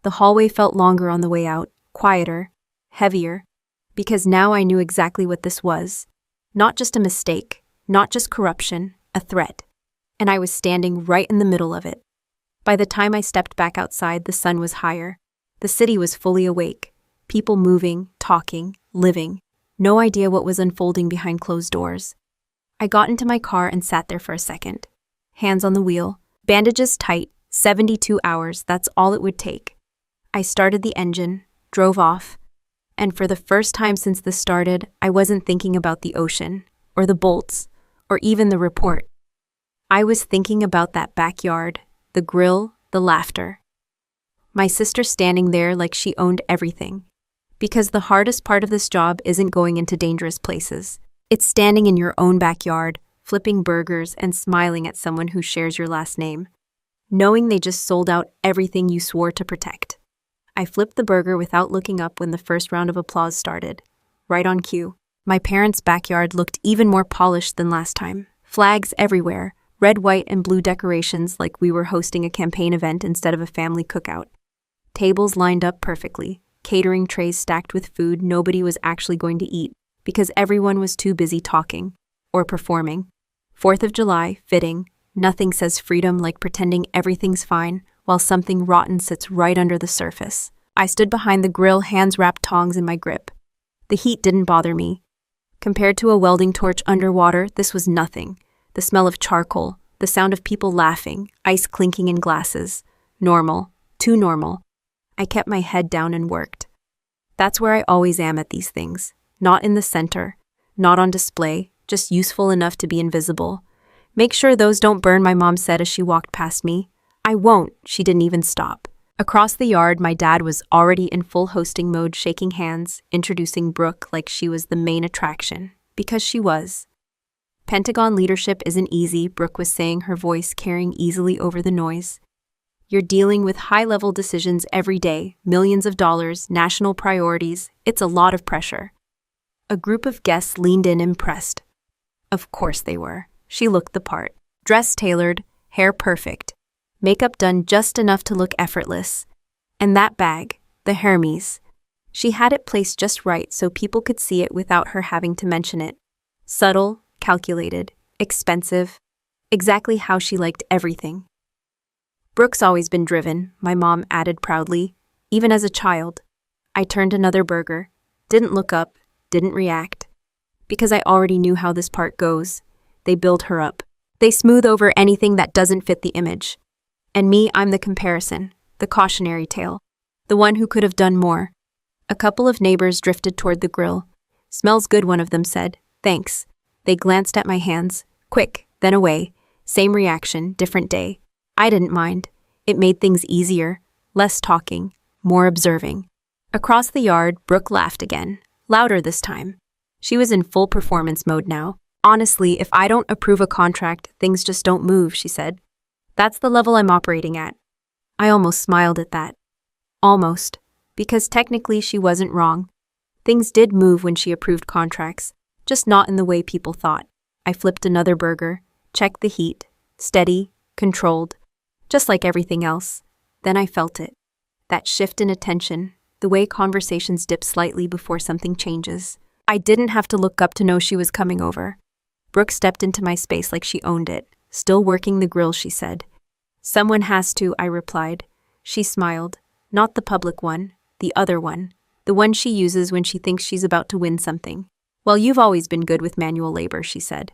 The hallway felt longer on the way out, quieter, heavier, because now I knew exactly what this was. Not just a mistake, not just corruption, a threat. And I was standing right in the middle of it. By the time I stepped back outside, the sun was higher. The city was fully awake. People moving, talking, living. No idea what was unfolding behind closed doors. I got into my car and sat there for a second. Hands on the wheel, bandages tight, 72 hours, that's all it would take. I started the engine, drove off, and for the first time since this started, I wasn't thinking about the ocean, or the bolts, or even the report. I was thinking about that backyard, the grill, the laughter. My sister standing there like she owned everything. Because the hardest part of this job isn't going into dangerous places. It's standing in your own backyard, flipping burgers and smiling at someone who shares your last name, knowing they just sold out everything you swore to protect. I flipped the burger without looking up when the first round of applause started. Right on cue. My parents' backyard looked even more polished than last time. Flags everywhere, red, white, and blue decorations like we were hosting a campaign event instead of a family cookout. Tables lined up perfectly, catering trays stacked with food nobody was actually going to eat because everyone was too busy talking or performing. 4th of July, fitting. Nothing says freedom like pretending everything's fine while something rotten sits right under the surface. I stood behind the grill, hands wrapped, tongs in my grip. The heat didn't bother me. Compared to a welding torch underwater, this was nothing. The smell of charcoal, the sound of people laughing, ice clinking in glasses. Normal. Too normal. I kept my head down and worked. That's where I always am at these things. Not in the center. Not on display. Just useful enough to be invisible. "Make sure those don't burn," my mom said as she walked past me. "I won't." She didn't even stop. Across the yard, my dad was already in full hosting mode, shaking hands, introducing Brooke like she was the main attraction. Because she was. "Pentagon leadership isn't easy," Brooke was saying, her voice carrying easily over the noise. "You're dealing with high-level decisions every day, millions of dollars, national priorities. It's a lot of pressure." A group of guests leaned in, impressed. Of course they were. She looked the part. Dress tailored, hair perfect. Makeup done just enough to look effortless. And that bag, the Hermes. She had it placed just right so people could see it without her having to mention it. Subtle, calculated, expensive. Exactly how she liked everything. "Brooke's always been driven," my mom added proudly, "even as a child." I turned another burger. Didn't look up, didn't react. Because I already knew how this part goes. They build her up. They smooth over anything that doesn't fit the image. And me, I'm the comparison, the cautionary tale. The one who could have done more. A couple of neighbors drifted toward the grill. "Smells good," one of them said. "Thanks." They glanced at my hands. Quick, then away. Same reaction, different day. I didn't mind. It made things easier. Less talking, more observing. Across the yard, Brooke laughed again. Louder this time. She was in full performance mode now. "Honestly, if I don't approve a contract, things just don't move," she said. "That's the level I'm operating at." I almost smiled at that. Almost. Because technically she wasn't wrong. Things did move when she approved contracts, just not in the way people thought. I flipped another burger, checked the heat, steady, controlled, just like everything else. Then I felt it. That shift in attention, the way conversations dip slightly before something changes. I didn't have to look up to know she was coming over. Brooke stepped into my space like she owned it. "Still working the grill," she said. "Someone has to," I replied. She smiled. "Not the public one, the other one. The one she uses when she thinks she's about to win something." "Well, you've always been good with manual labor," she said.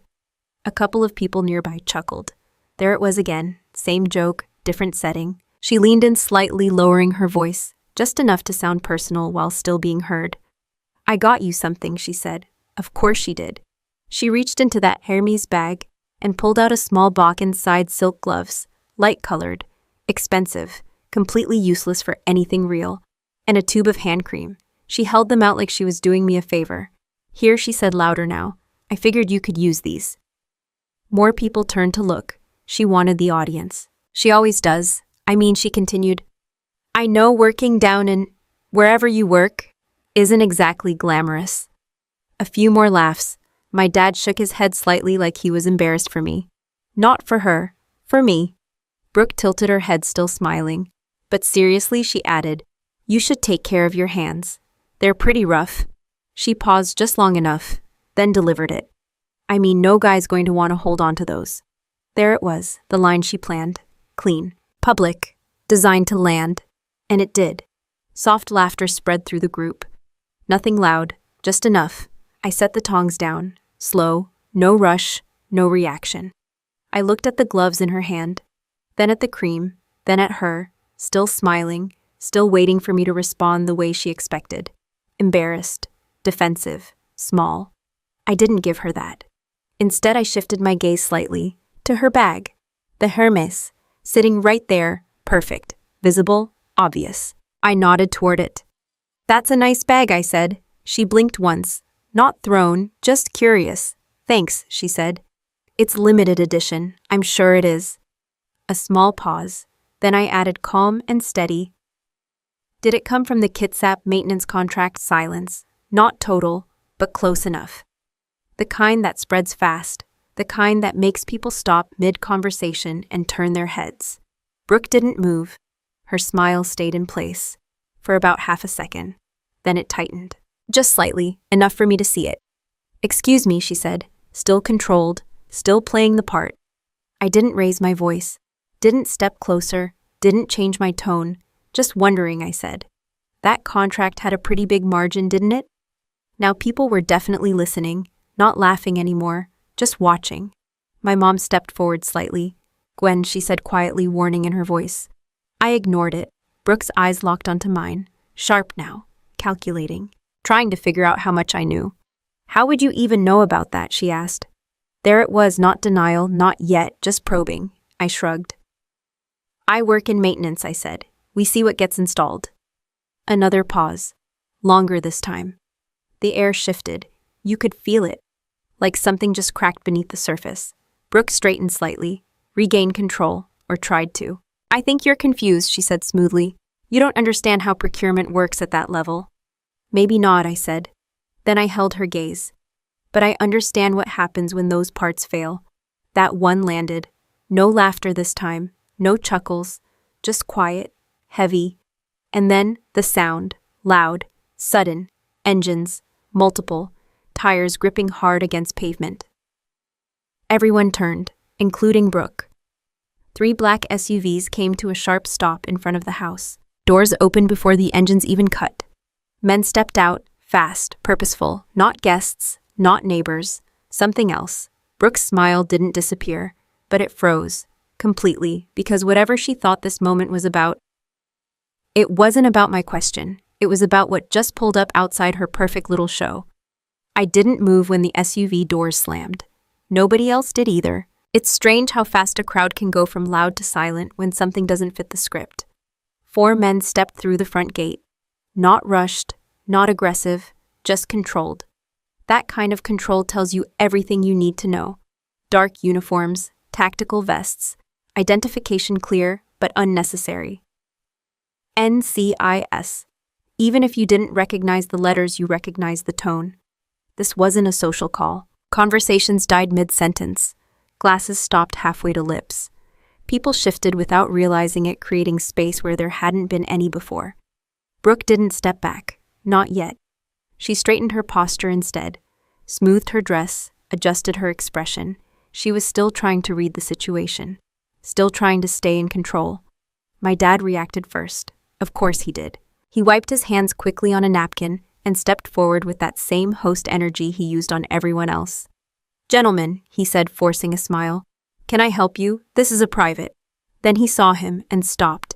A couple of people nearby chuckled. There it was again, same joke, different setting. She leaned in slightly, lowering her voice, just enough to sound personal while still being heard. "I got you something," she said. Of course she did. She reached into that Hermes bag and pulled out a small box inside silk gloves, light-colored, expensive, completely useless for anything real, and a tube of hand cream. She held them out like she was doing me a favor. "Here," she said louder now. "I figured you could use these." More people turned to look. She wanted the audience. She always does. I mean, she continued, "I know working down in wherever you work isn't exactly glamorous." A few more laughs. My dad shook his head slightly like he was embarrassed for me. "Not for her. For me." Brooke tilted her head, still smiling. But seriously, she added, "You should take care of your hands. They're pretty rough." She paused just long enough, then delivered it. "I mean, no guy's going to want to hold on to those." There it was, the line she planned. Clean. Public. Designed to land. And it did. Soft laughter spread through the group. Nothing loud, just enough. I set the tongs down. Slow. No rush. No reaction. I looked at the gloves in her hand. Then at the cream. Then at her. Still smiling. Still waiting for me to respond the way she expected. Embarrassed. Defensive. Small. I didn't give her that. Instead, I shifted my gaze slightly to her bag. The Hermes. Sitting right there. Perfect. Visible. Obvious. I nodded toward it. "That's a nice bag," I said. She blinked once. Not thrown, just curious. "Thanks," she said. "It's limited edition. I'm sure it is." A small pause. Then I added, calm and steady, "Did it come from the Kitsap maintenance contract?" Silence. Not total, but close enough. The kind that spreads fast. The kind that makes people stop mid-conversation and turn their heads. Brooke didn't move. Her smile stayed in place for about half a second. Then it tightened. Just slightly, enough for me to see it. "Excuse me," she said, still controlled, still playing the part. I didn't raise my voice, didn't step closer, didn't change my tone, just wondering, I said. "That contract had a pretty big margin, didn't it?" Now people were definitely listening, not laughing anymore, just watching. My mom stepped forward slightly. "Gwen," she said quietly, warning in her voice. I ignored it. Brooke's eyes locked onto mine, sharp now, calculating, trying to figure out how much I knew. "How would you even know about that?" she asked. There it was, not denial, not yet, just probing. I shrugged. "I work in maintenance," I said. "We see what gets installed." Another pause. Longer this time. The air shifted. You could feel it. Like something just cracked beneath the surface. Brooke straightened slightly, regained control, or tried to. "I think you're confused," she said smoothly. "You don't understand how procurement works at that level." "Maybe not," I said. Then I held her gaze. "But I understand what happens when those parts fail." That one landed. No laughter this time, no chuckles, just quiet, heavy. And then the sound, loud, sudden, engines, multiple, tires gripping hard against pavement. Everyone turned, including Brooke. 3 black SUVs came to a sharp stop in front of the house. Doors opened before the engines even cut. Men stepped out, fast, purposeful, not guests, not neighbors, something else. Brooke's smile didn't disappear, but it froze, completely, because whatever she thought this moment was about, It wasn't about my question. It was about what just pulled up outside her perfect little show. I didn't move when the SUV doors slammed. Nobody else did either. It's strange how fast a crowd can go from loud to silent when something doesn't fit the script. 4 men stepped through the front gate. Not rushed, not aggressive, just controlled. That kind of control tells you everything you need to know. Dark uniforms, tactical vests, identification clear but unnecessary. NCIS. Even if you didn't recognize the letters, you recognized the tone. This wasn't a social call. Conversations died mid-sentence. Glasses stopped halfway to lips. People shifted without realizing it, creating space where there hadn't been any before. Brooke didn't step back. Not yet. She straightened her posture instead, smoothed her dress, adjusted her expression. She was still trying to read the situation, still trying to stay in control. My dad reacted first. Of course he did. He wiped his hands quickly on a napkin and stepped forward with that same host energy he used on everyone else. "Gentlemen," he said, forcing a smile, "can I help you? This is a private." Then he saw him and stopped.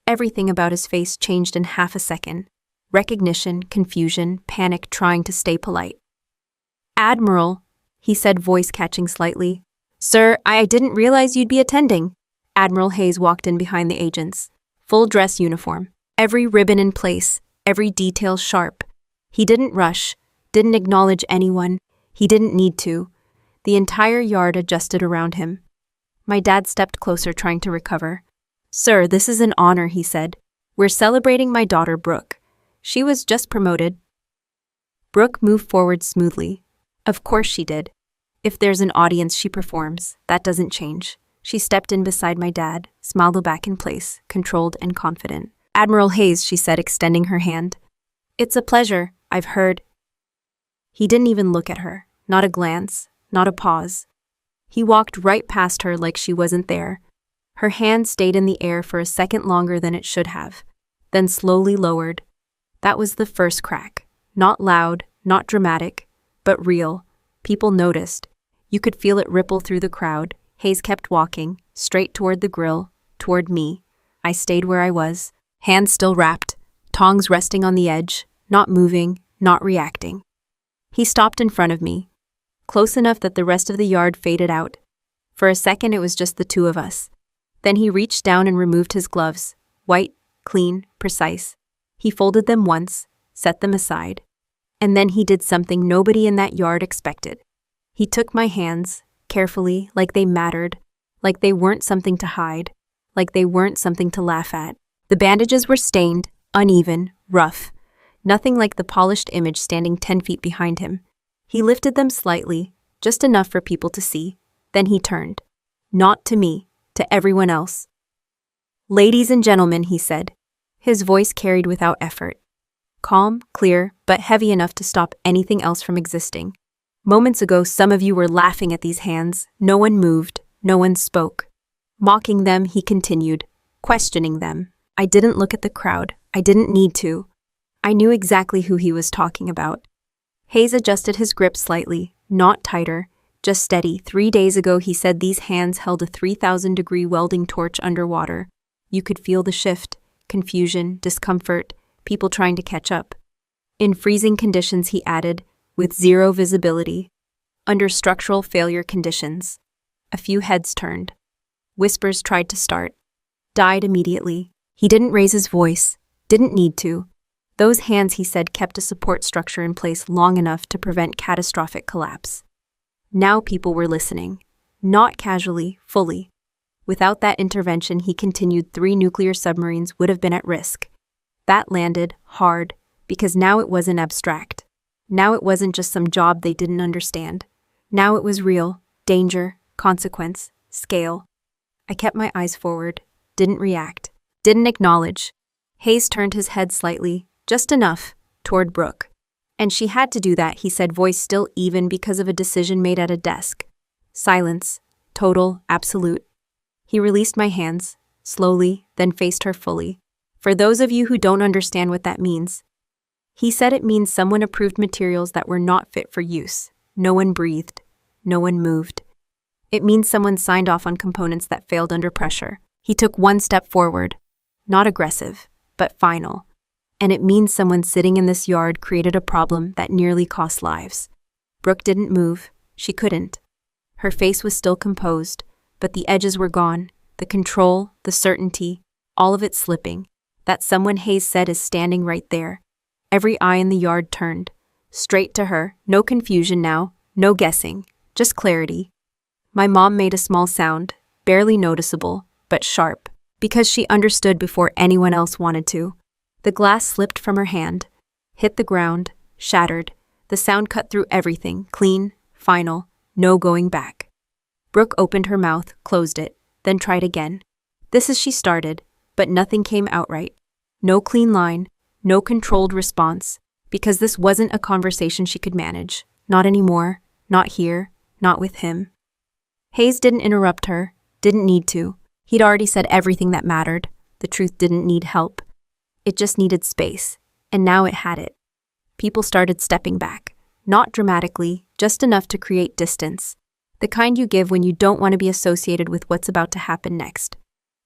Everything about his face changed in half a second. Recognition, confusion, panic, trying to stay polite. "Admiral," he said, voice catching slightly. "Sir, I didn't realize you'd be attending." Admiral Hayes walked in behind the agents. Full dress uniform. Every ribbon in place, every detail sharp. He didn't rush, didn't acknowledge anyone. He didn't need to. The entire yard adjusted around him. My dad stepped closer, trying to recover. "Sir, this is an honor," he said. "We're celebrating my daughter, Brooke. She was just promoted." Brooke moved forward smoothly. Of course she did. If there's an audience, she performs. That doesn't change. She stepped in beside my dad, smiled back in place, controlled and confident. "Admiral Hayes," she said, extending her hand. "It's a pleasure, I've heard." He didn't even look at her. Not a glance, not a pause. He walked right past her like she wasn't there. Her hand stayed in the air for a second longer than it should have, then slowly lowered. That was the first crack. Not loud, not dramatic, but real. People noticed. You could feel it ripple through the crowd. Hayes kept walking, straight toward the grill, toward me. I stayed where I was, hands still wrapped, tongs resting on the edge, not moving, not reacting. He stopped in front of me, close enough that the rest of the yard faded out. For a second, it was just the two of us. Then he reached down and removed his gloves, white, clean, precise. He folded them once, set them aside. And then he did something nobody in that yard expected. He took my hands, carefully, like they mattered, like they weren't something to hide, like they weren't something to laugh at. The bandages were stained, uneven, rough, nothing like the polished image standing 10 feet behind him. He lifted them slightly, just enough for people to see. Then he turned. Not to me, to everyone else. "Ladies and gentlemen," he said. His voice carried without effort. Calm, clear, but heavy enough to stop anything else from existing. "Moments ago, some of you were laughing at these hands. No one moved. No one spoke. Mocking them, he continued, questioning them. I didn't look at the crowd. I didn't need to. I knew exactly who he was talking about." Hayes adjusted his grip slightly, not tighter, just steady. 3 days ago, he said these hands held a 3,000-degree welding torch underwater. You could feel the shift, confusion, discomfort, people trying to catch up. In freezing conditions, he added, with zero visibility. Under structural failure conditions. A few heads turned. Whispers tried to start. Died immediately. He didn't raise his voice. Didn't need to. Those hands, he said, kept a support structure in place long enough to prevent catastrophic collapse. Now people were listening. Not casually, fully. Without that intervention, he continued, 3 nuclear submarines would have been at risk. That landed hard, because now it wasn't abstract. Now it wasn't just some job they didn't understand. Now it was real, danger, consequence, scale. I kept my eyes forward, didn't react, didn't acknowledge. Hayes turned his head slightly, just enough, toward Brooke. And she had to do that, he said, voice still even because of a decision made at a desk. Silence, total, absolute. He released my hands, slowly, then faced her fully. For those of you who don't understand what that means, he said it means someone approved materials that were not fit for use. No one breathed. No one moved. It means someone signed off on components that failed under pressure. He took 1 step forward. Not aggressive, but final. And it means someone sitting in this yard created a problem that nearly cost lives. Brooke didn't move. She couldn't. Her face was still composed, but the edges were gone, the control, the certainty, all of it slipping. That someone Hayes said is standing right there. Every eye in the yard turned. Straight to her, no confusion now, no guessing, just clarity. My mom made a small sound, barely noticeable, but sharp, because she understood before anyone else wanted to. The glass slipped from her hand, hit the ground, shattered. The sound cut through everything, clean, final, no going back. Brooke opened her mouth, closed it, then tried again. This as she started, but nothing came out right. No clean line, no controlled response, because this wasn't a conversation she could manage. Not anymore, not here, not with him. Hayes didn't interrupt her, didn't need to. He'd already said everything that mattered. The truth didn't need help. It just needed space, and now it had it. People started stepping back, not dramatically, just enough to create distance. The kind you give when you don't want to be associated with what's about to happen next.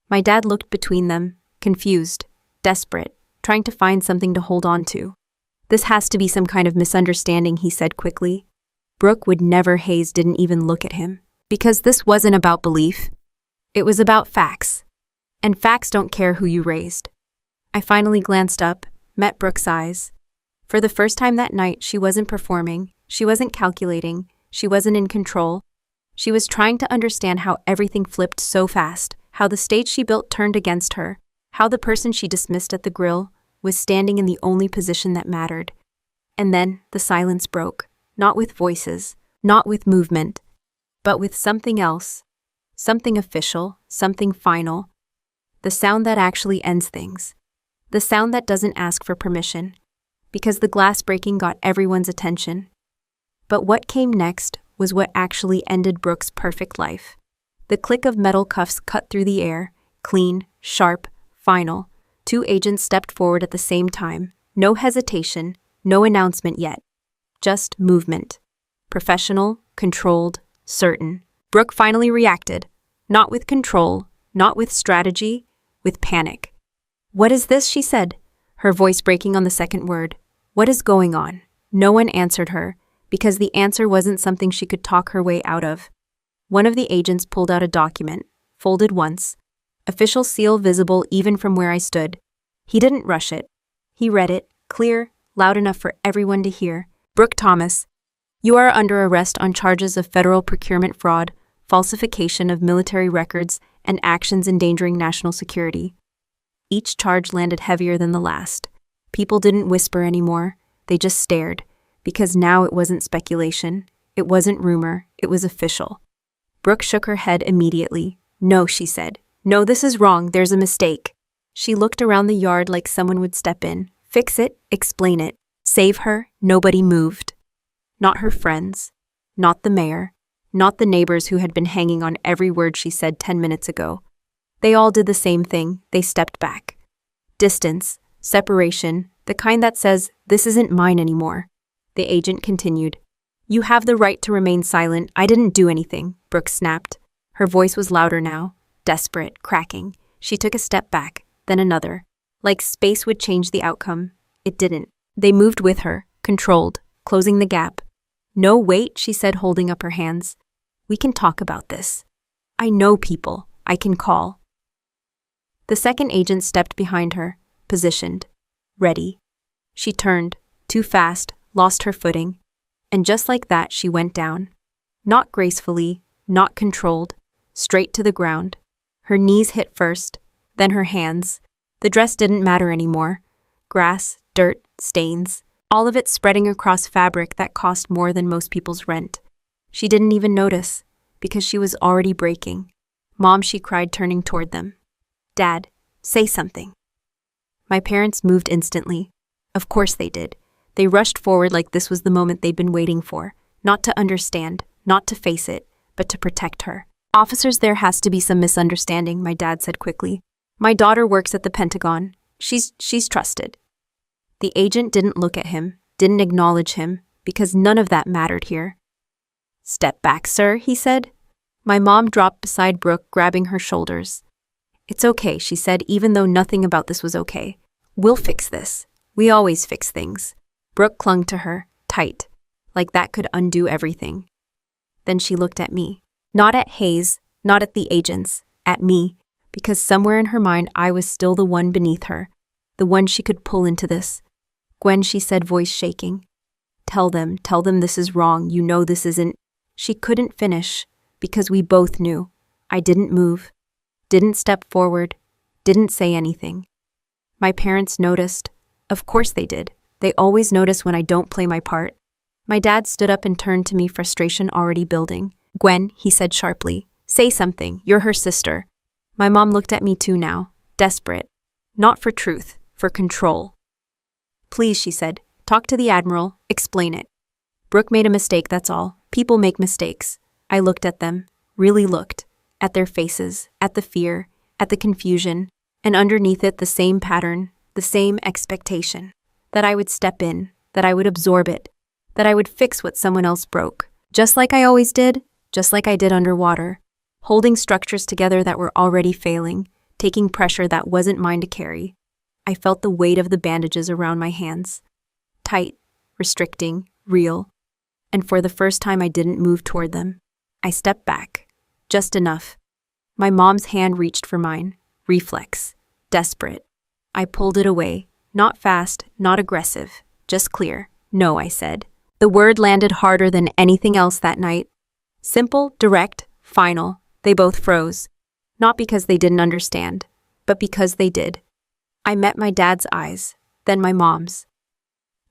My dad looked between them, confused, desperate, trying to find something to hold on to. This has to be some kind of misunderstanding, he said quickly. Brooke would never. Hayes didn't even look at him, because this wasn't about belief. It was about facts. And facts don't care who you raised. I finally glanced up, met Brooke's eyes. For the first time that night, she wasn't performing, she wasn't calculating, she wasn't in control. She was trying to understand how everything flipped so fast, how the stage she built turned against her, how the person she dismissed at the grill was standing in the only position that mattered. And then the silence broke, not with voices, not with movement, but with something else, something official, something final. The sound that actually ends things. The sound that doesn't ask for permission, because the glass breaking got everyone's attention. But what came next was what actually ended Brooke's perfect life. The click of metal cuffs cut through the air, clean, sharp, final. 2 agents stepped forward at the same time. No hesitation, no announcement yet. Just movement. Professional, controlled, certain. Brooke finally reacted. Not with control, not with strategy, with panic. "What is this?" she said, her voice breaking on the second word. "What is going on?" No one answered her, because the answer wasn't something she could talk her way out of. One of the agents pulled out a document, folded once, official seal visible even from where I stood. He didn't rush it. He read it, clear, loud enough for everyone to hear. "Brooke Thomas, you are under arrest on charges of federal procurement fraud, falsification of military records, and actions endangering national security." Each charge landed heavier than the last. People didn't whisper anymore, they just stared, because now it wasn't speculation, it wasn't rumor, it was official. Brooke shook her head immediately. "No," she said. "No, this is wrong, there's a mistake." She looked around the yard like someone would step in, fix it, explain it, save her. Nobody moved. Not her friends, not the mayor, not the neighbors who had been hanging on every word she said 10 minutes ago. They all did the same thing, they stepped back. Distance, separation, the kind that says, "This isn't mine anymore." The agent continued. "You have the right to remain silent. I didn't do anything," Brooke snapped. Her voice was louder now, desperate, cracking. She took a step back, then another. Like space would change the outcome. It didn't. They moved with her, controlled, closing the gap. "No, wait," she said, holding up her hands. "We can talk about this. I know people. I can call." The second agent stepped behind her, positioned, ready. She turned, too fast, lost her footing, and just like that she went down. Not gracefully, not controlled, straight to the ground. Her knees hit first, then her hands. The dress didn't matter anymore. Grass, dirt, stains, all of it spreading across fabric that cost more than most people's rent. She didn't even notice, because she was already breaking. "Mom," she cried, turning toward them. "Dad, say something." My parents moved instantly. Of course they did. They rushed forward like this was the moment they'd been waiting for, not to understand, not to face it, but to protect her. "Officers, there has to be some misunderstanding," my dad said quickly. "My daughter works at the Pentagon. She's trusted." The agent didn't look at him, didn't acknowledge him, because none of that mattered here. "Step back, sir," he said. My mom dropped beside Brooke, grabbing her shoulders. "It's okay," she said, even though nothing about this was okay. "We'll fix this. We always fix things." Brooke clung to her, tight, like that could undo everything. Then she looked at me. Not at Hayes, not at the agents, at me, because somewhere in her mind I was still the one beneath her, the one she could pull into this. "Gwen," she said, voice shaking. Tell them this is wrong, you know this isn't." She couldn't finish, because we both knew. I didn't move, didn't step forward, didn't say anything. My parents noticed. Of course they did. They always notice when I don't play my part. My dad stood up and turned to me, frustration already building. "Gwen," he said sharply, "say something. You're her sister." My mom looked at me too now, desperate. Not for truth, for control. "Please," she said, "talk to the Admiral, explain it." Brooke made a mistake, that's all. People make mistakes. I looked at them, really looked, at their faces, at the fear, at the confusion, and underneath it the same pattern, the same expectation. That I would step in, that I would absorb it, that I would fix what someone else broke. Just like I always did, just like I did underwater, holding structures together that were already failing, taking pressure that wasn't mine to carry. I felt the weight of the bandages around my hands. Tight, restricting, real. And for the first time I didn't move toward them. I stepped back. Just enough. My mom's hand reached for mine. Reflex. Desperate. I pulled it away. Not fast, not aggressive. Just clear. "No," I said. The word landed harder than anything else that night. Simple, direct, final. They both froze. Not because they didn't understand, but because they did. I met my dad's eyes, then my mom's.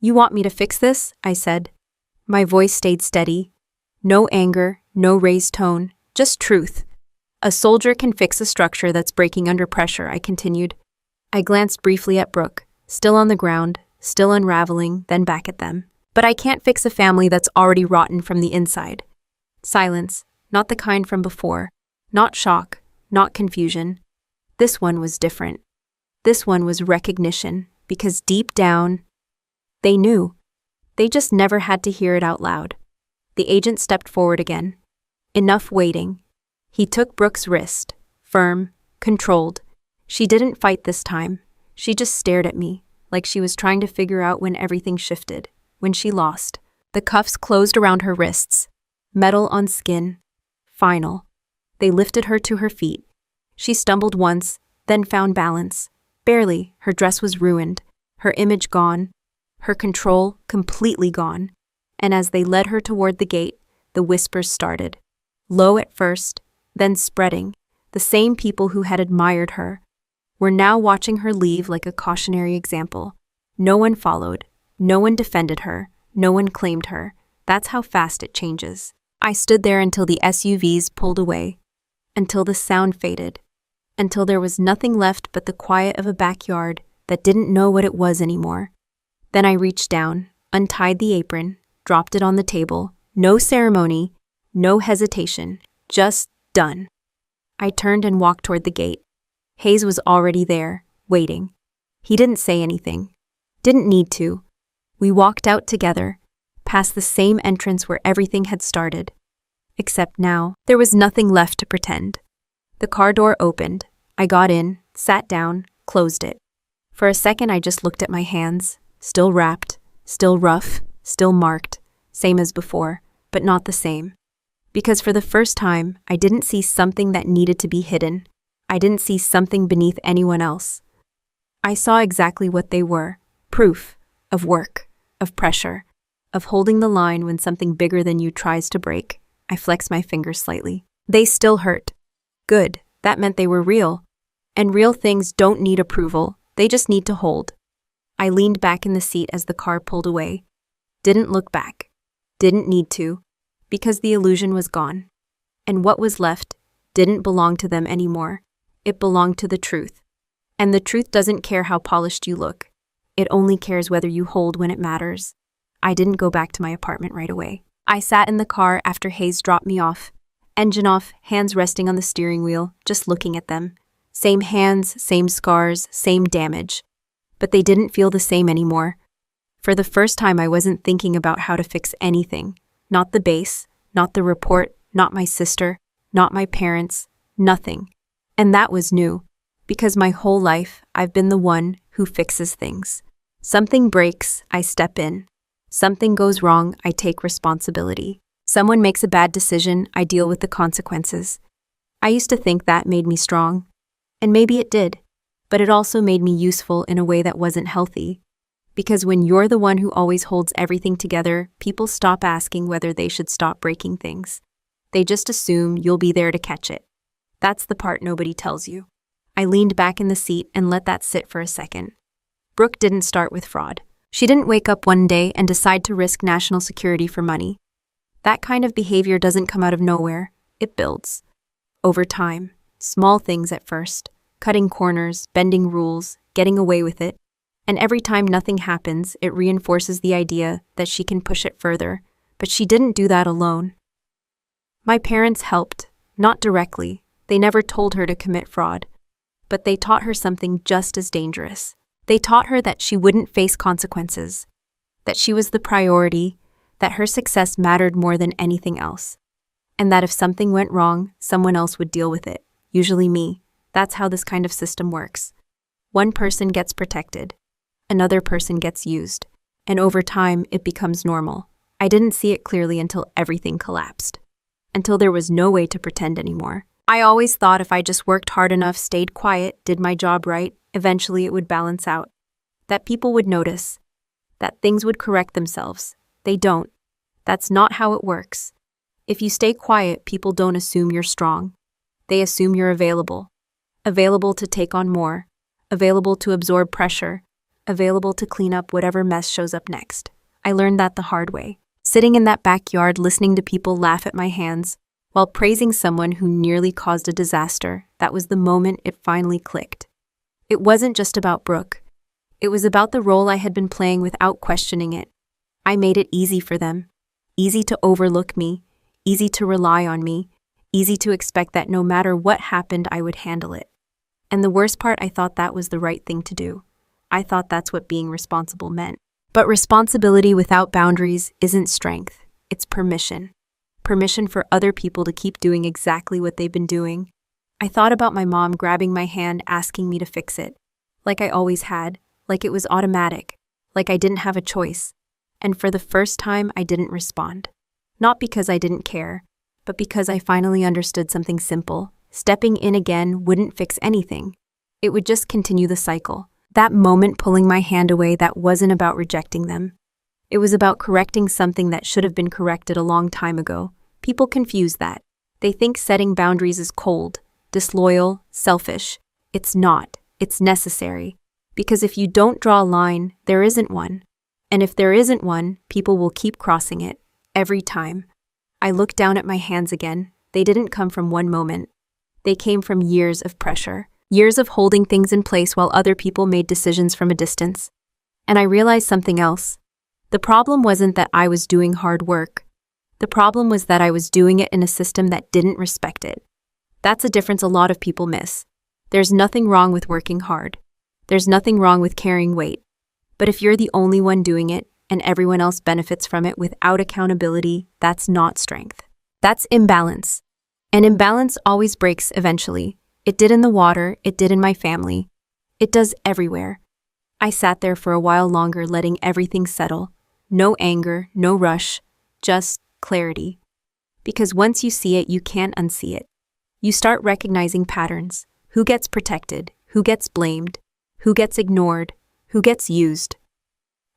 "You want me to fix this?" I said. My voice stayed steady. No anger, no raised tone, just truth. "A soldier can fix a structure that's breaking under pressure," I continued. I glanced briefly at Brooke, still on the ground, still unraveling, then back at them. "But I can't fix a family that's already rotten from the inside." Silence, not the kind from before, not shock, not confusion. This one was different. This one was recognition, because deep down, they knew. They just never had to hear it out loud. The agent stepped forward again. Enough waiting. He took Brooke's wrist, firm, controlled. She didn't fight this time. She just stared at me, like she was trying to figure out when everything shifted, when she lost. The cuffs closed around her wrists. Metal on skin. Final. They lifted her to her feet. She stumbled once, then found balance. Barely, her dress was ruined, her image gone, her control completely gone. And as they led her toward the gate, the whispers started. Low at first, then spreading. The same people who had admired her were now watching her leave like a cautionary example. No one followed. No one defended her. No one claimed her. That's how fast it changes. I stood there until the SUVs pulled away, until the sound faded, until there was nothing left but the quiet of a backyard that didn't know what it was anymore. Then I reached down, untied the apron, dropped it on the table. No ceremony, no hesitation, just done. I turned and walked toward the gate. Hayes was already there, waiting. He didn't say anything. Didn't need to. We walked out together, past the same entrance where everything had started. Except now, there was nothing left to pretend. The car door opened. I got in, sat down, closed it. For a second I just looked at my hands, still wrapped, still rough, still marked, same as before, but not the same. Because for the first time, I didn't see something that needed to be hidden. I didn't see something beneath anyone else. I saw exactly what they were, proof of work, of pressure, of holding the line when something bigger than you tries to break. I flexed my fingers slightly. They still hurt. Good, that meant they were real. And real things don't need approval, they just need to hold. I leaned back in the seat as the car pulled away. Didn't look back. Didn't need to, because the illusion was gone. And what was left didn't belong to them anymore. It belonged to the truth. And the truth doesn't care how polished you look. It only cares whether you hold when it matters. I didn't go back to my apartment right away. I sat in the car after Hayes dropped me off. Engine off, hands resting on the steering wheel, just looking at them. Same hands, same scars, same damage. But they didn't feel the same anymore. For the first time, I wasn't thinking about how to fix anything. Not the base, not the report, not my sister, not my parents, nothing. And that was new. Because my whole life, I've been the one who fixes things. Something breaks, I step in. Something goes wrong, I take responsibility. Someone makes a bad decision, I deal with the consequences. I used to think that made me strong. And maybe it did. But it also made me useful in a way that wasn't healthy. Because when you're the one who always holds everything together, people stop asking whether they should stop breaking things. They just assume you'll be there to catch it. That's the part nobody tells you. I leaned back in the seat and let that sit for a second. Brooke didn't start with fraud. She didn't wake up one day and decide to risk national security for money. That kind of behavior doesn't come out of nowhere. It builds. Over time, small things at first, cutting corners, bending rules, getting away with it. And every time nothing happens, it reinforces the idea that she can push it further. But she didn't do that alone. My parents helped, not directly. They never told her to commit fraud. But they taught her something just as dangerous. They taught her that she wouldn't face consequences, that she was the priority, that her success mattered more than anything else, and that if something went wrong, someone else would deal with it, usually me. That's how this kind of system works. One person gets protected, another person gets used, and over time it becomes normal. I didn't see it clearly until everything collapsed, until there was no way to pretend anymore. I always thought if I just worked hard enough, stayed quiet, did my job right, eventually it would balance out. That people would notice. That things would correct themselves. They don't. That's not how it works. If you stay quiet, people don't assume you're strong. They assume you're available. Available to take on more. Available to absorb pressure. Available to clean up whatever mess shows up next. I learned that the hard way. Sitting in that backyard listening to people laugh at my hands, while praising someone who nearly caused a disaster, that was the moment it finally clicked. It wasn't just about Brooke. It was about the role I had been playing without questioning it. I made it easy for them. Easy to overlook me. Easy to rely on me. Easy to expect that no matter what happened, I would handle it. And the worst part, I thought that was the right thing to do. I thought that's what being responsible meant. But responsibility without boundaries isn't strength. It's permission. Permission for other people to keep doing exactly what they've been doing. I thought about my mom grabbing my hand, asking me to fix it. Like I always had. Like it was automatic. Like I didn't have a choice. And for the first time, I didn't respond. Not because I didn't care, but because I finally understood something simple. Stepping in again wouldn't fix anything. It would just continue the cycle. That moment pulling my hand away, that wasn't about rejecting them. It was about correcting something that should have been corrected a long time ago. People confuse that. They think setting boundaries is cold, disloyal, selfish. It's not. It's necessary. Because if you don't draw a line, there isn't one. And if there isn't one, people will keep crossing it. Every time. I looked down at my hands again. They didn't come from one moment. They came from years of pressure. Years of holding things in place while other people made decisions from a distance. And I realized something else. The problem wasn't that I was doing hard work. The problem was that I was doing it in a system that didn't respect it. That's a difference a lot of people miss. There's nothing wrong with working hard. There's nothing wrong with carrying weight. But if you're the only one doing it, and everyone else benefits from it without accountability, that's not strength. That's imbalance. And imbalance always breaks eventually. It did in the water, it did in my family. It does everywhere. I sat there for a while longer, letting everything settle. No anger, no rush, just clarity. Because once you see it, you can't unsee it. You start recognizing patterns. Who gets protected? Who gets blamed? Who gets ignored? Who gets used?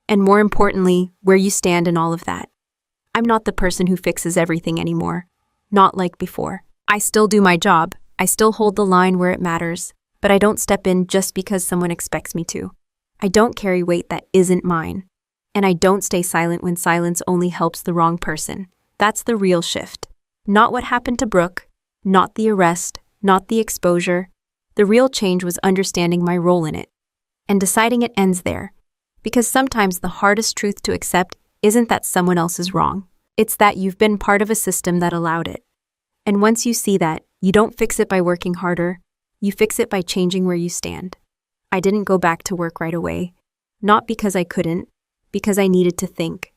And more importantly, where you stand in all of that. I'm not the person who fixes everything anymore. Not like before. I still do my job. I still hold the line where it matters. But I don't step in just because someone expects me to. I don't carry weight that isn't mine. And I don't stay silent when silence only helps the wrong person. That's the real shift. Not what happened to Brooke. Not the arrest. Not the exposure. The real change was understanding my role in it. And deciding it ends there. Because sometimes the hardest truth to accept isn't that someone else is wrong. It's that you've been part of a system that allowed it. And once you see that, you don't fix it by working harder. You fix it by changing where you stand. I didn't go back to work right away. Not because I couldn't, because I needed to think.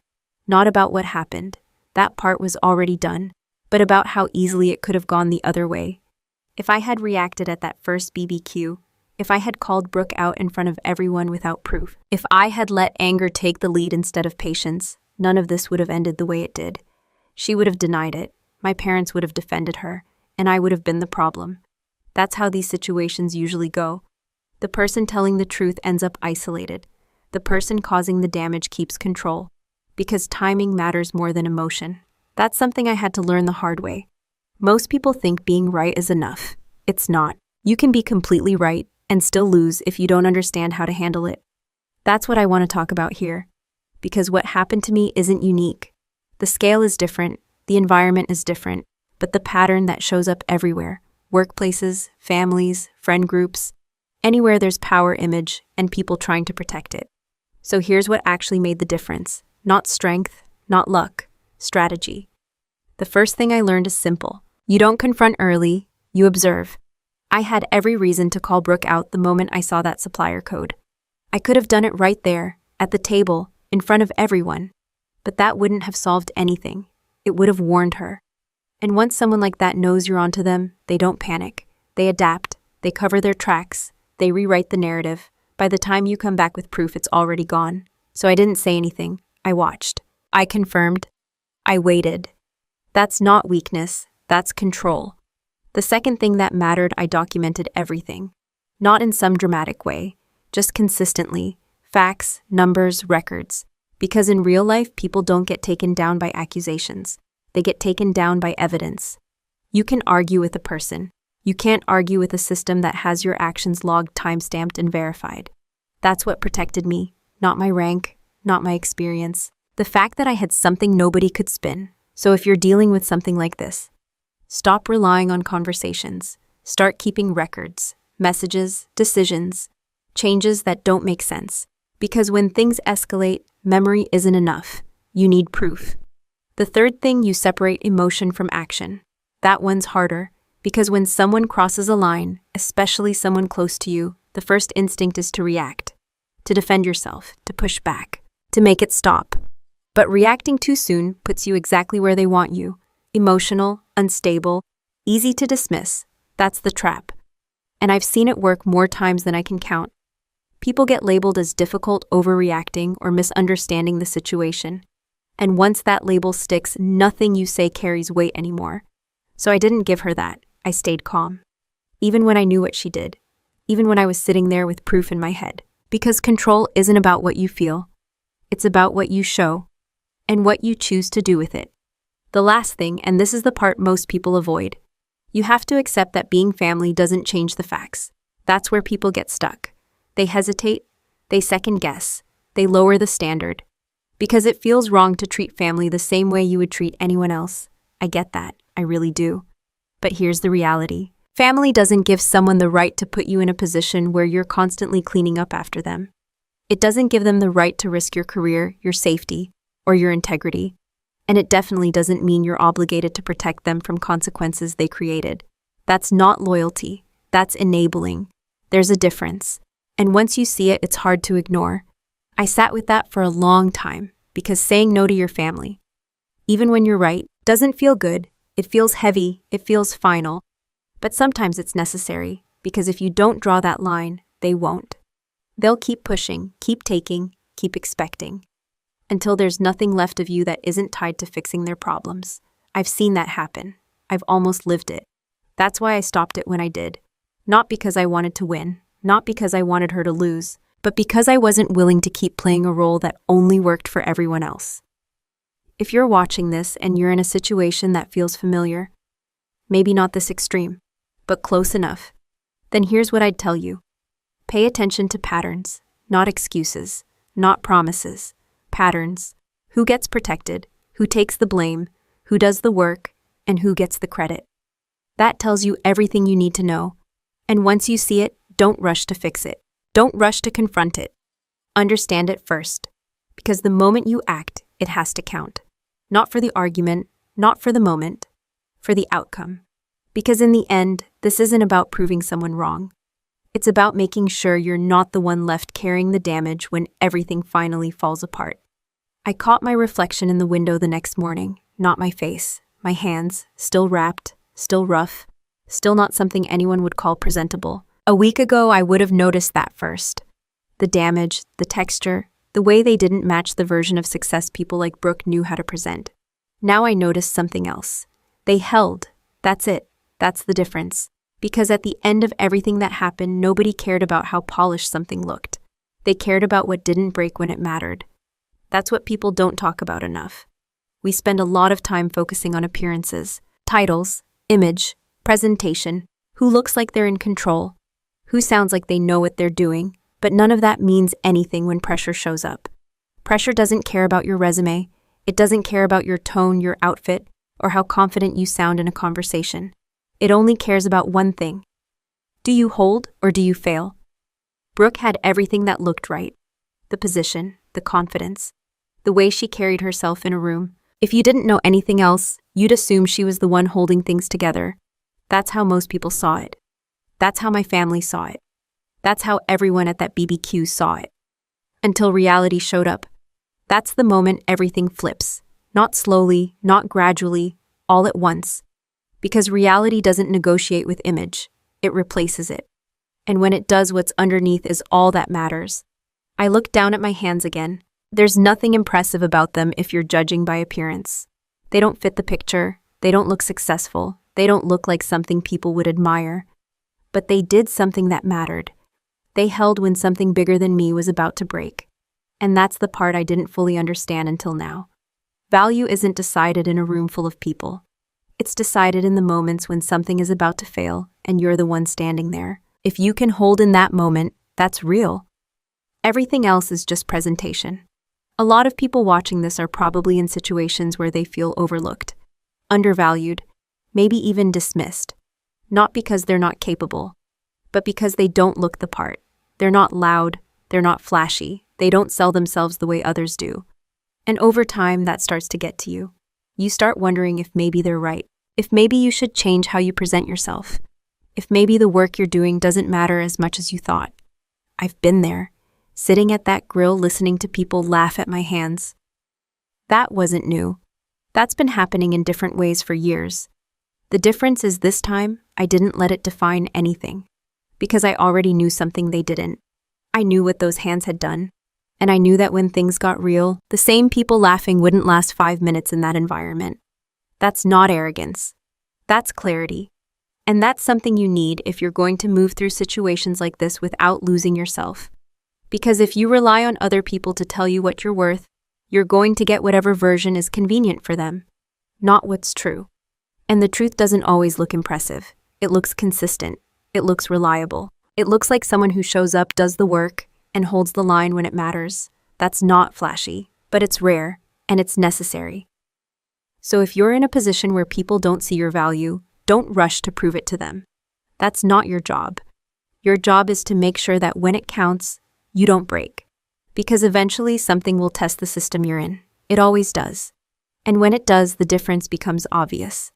Not about what happened. That part was already done. But about how easily it could have gone the other way. If I had reacted at that first BBQ, if I had called Brooke out in front of everyone without proof, if I had let anger take the lead instead of patience, none of this would have ended the way it did. She would have denied it, my parents would have defended her, and I would have been the problem. That's how these situations usually go. The person telling the truth ends up isolated. The person causing the damage keeps control. Because timing matters more than emotion. That's something I had to learn the hard way. Most people think being right is enough. It's not. You can be completely right and still lose if you don't understand how to handle it. That's what I want to talk about here. Because what happened to me isn't unique. The scale is different, the environment is different, but the pattern that shows up everywhere, workplaces, families, friend groups, anywhere there's power image and people trying to protect it. So here's what actually made the difference. Not strength, not luck, strategy. The first thing I learned is simple. You don't confront early, you observe. I had every reason to call Brooke out the moment I saw that supplier code. I could have done it right there, at the table, in front of everyone. But that wouldn't have solved anything. It would have warned her. And once someone like that knows you're onto them, they don't panic. They adapt. They cover their tracks. They rewrite the narrative. By the time you come back with proof, it's already gone. So I didn't say anything. I watched. I confirmed. I waited. That's not weakness. That's control. The second thing that mattered, I documented everything. Not in some dramatic way. Just consistently. Facts, numbers, records. Because in real life, people don't get taken down by accusations. They get taken down by evidence. You can argue with a person. You can't argue with a system that has your actions logged, timestamped, and verified. That's what protected me. Not my rank, not my experience. The fact that I had something nobody could spin. So if you're dealing with something like this, stop relying on conversations. Start keeping records, messages, decisions, changes that don't make sense. Because when things escalate, memory isn't enough. You need proof. The third thing, you separate emotion from action. That one's harder, because when someone crosses a line, especially someone close to you, the first instinct is to react, to defend yourself, to push back, to make it stop. But reacting too soon puts you exactly where they want you. Emotional, unstable, easy to dismiss. That's the trap. And I've seen it work more times than I can count. People get labeled as difficult, overreacting, or misunderstanding the situation. And once that label sticks, nothing you say carries weight anymore. So I didn't give her that. I stayed calm. Even when I knew what she did. Even when I was sitting there with proof in my head. Because control isn't about what you feel. It's about what you show. And what you choose to do with it. The last thing, and this is the part most people avoid. You have to accept that being family doesn't change the facts. That's where people get stuck. They hesitate. They second guess. They lower the standard. Because it feels wrong to treat family the same way you would treat anyone else. I get that. I really do. But here's the reality. Family doesn't give someone the right to put you in a position where you're constantly cleaning up after them. It doesn't give them the right to risk your career, your safety, or your integrity. And it definitely doesn't mean you're obligated to protect them from consequences they created. That's not loyalty. That's enabling. There's a difference. And once you see it, it's hard to ignore. I sat with that for a long time, because saying no to your family, even when you're right, doesn't feel good. It feels heavy. It feels final. But sometimes it's necessary, because if you don't draw that line, they won't. They'll keep pushing, keep taking, keep expecting, until there's nothing left of you that isn't tied to fixing their problems. I've seen that happen. I've almost lived it. That's why I stopped it when I did. Not because I wanted to win, not because I wanted her to lose, but because I wasn't willing to keep playing a role that only worked for everyone else. If you're watching this and you're in a situation that feels familiar, maybe not this extreme, but close enough, then here's what I'd tell you. Pay attention to patterns, not excuses, not promises. Patterns. Who gets protected, who takes the blame, who does the work, and who gets the credit. That tells you everything you need to know. And once you see it, don't rush to fix it. Don't rush to confront it. Understand it first. Because the moment you act, it has to count. Not for the argument, not for the moment, for the outcome. Because in the end, this isn't about proving someone wrong. It's about making sure you're not the one left carrying the damage when everything finally falls apart. I caught my reflection in the window the next morning, not my face, my hands, still wrapped, still rough, still not something anyone would call presentable, A week ago, I would have noticed that first. The damage, the texture, the way they didn't match the version of success people like Brooke knew how to present. Now I noticed something else. They held. That's it. That's the difference. Because at the end of everything that happened, nobody cared about how polished something looked. They cared about what didn't break when it mattered. That's what people don't talk about enough. We spend a lot of time focusing on appearances, titles, image, presentation, who looks like they're in control, who sounds like they know what they're doing, but none of that means anything when pressure shows up. Pressure doesn't care about your resume. It doesn't care about your tone, your outfit, or how confident you sound in a conversation. It only cares about one thing. Do you hold or do you fail? Brooke had everything that looked right. The position, the confidence, the way she carried herself in a room. If you didn't know anything else, you'd assume she was the one holding things together. That's how most people saw it. That's how my family saw it. That's how everyone at that BBQ saw it. Until reality showed up. That's the moment everything flips. Not slowly, not gradually, all at once. Because reality doesn't negotiate with image. It replaces it. And when it does, what's underneath is all that matters. I look down at my hands again. There's nothing impressive about them if you're judging by appearance. They don't fit the picture. They don't look successful. They don't look like something people would admire. But they did something that mattered. They held when something bigger than me was about to break. And that's the part I didn't fully understand until now. Value isn't decided in a room full of people. It's decided in the moments when something is about to fail and you're the one standing there. If you can hold in that moment, that's real. Everything else is just presentation. A lot of people watching this are probably in situations where they feel overlooked, undervalued, maybe even dismissed. Not because they're not capable, but because they don't look the part. They're not loud, they're not flashy, they don't sell themselves the way others do. And over time, that starts to get to you. You start wondering if maybe they're right, if maybe you should change how you present yourself, if maybe the work you're doing doesn't matter as much as you thought. I've been there, sitting at that grill listening to people laugh at my hands. That wasn't new. That's been happening in different ways for years. The difference is this time, I didn't let it define anything. Because I already knew something they didn't. I knew what those hands had done. And I knew that when things got real, the same people laughing wouldn't last 5 minutes in that environment. That's not arrogance. That's clarity. And that's something you need if you're going to move through situations like this without losing yourself. Because if you rely on other people to tell you what you're worth, you're going to get whatever version is convenient for them, not what's true. And the truth doesn't always look impressive. It looks consistent. It looks reliable. It looks like someone who shows up, does the work, and holds the line when it matters. That's not flashy, but it's rare, and it's necessary. So if you're in a position where people don't see your value, don't rush to prove it to them. That's not your job. Your job is to make sure that when it counts, you don't break. Because eventually something will test the system you're in. It always does. And when it does, the difference becomes obvious.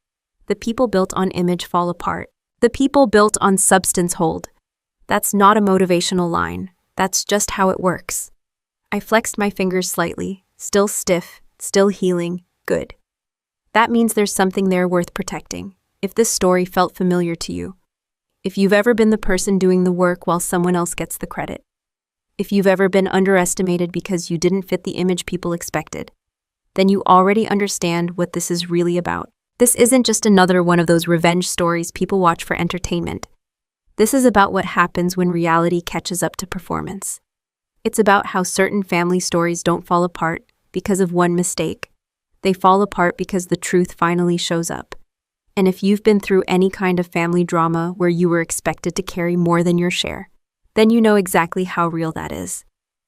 The people built on image fall apart. The people built on substance hold. That's not a motivational line. That's just how it works. I flexed my fingers slightly, still stiff, still healing, good. That means there's something there worth protecting. If this story felt familiar to you. If you've ever been the person doing the work while someone else gets the credit. If you've ever been underestimated because you didn't fit the image people expected. Then you already understand what this is really about. This isn't just another one of those revenge stories people watch for entertainment. This is about what happens when reality catches up to performance. It's about how certain family stories don't fall apart because of one mistake. They fall apart because the truth finally shows up. And if you've been through any kind of family drama where you were expected to carry more than your share, then you know exactly how real that is.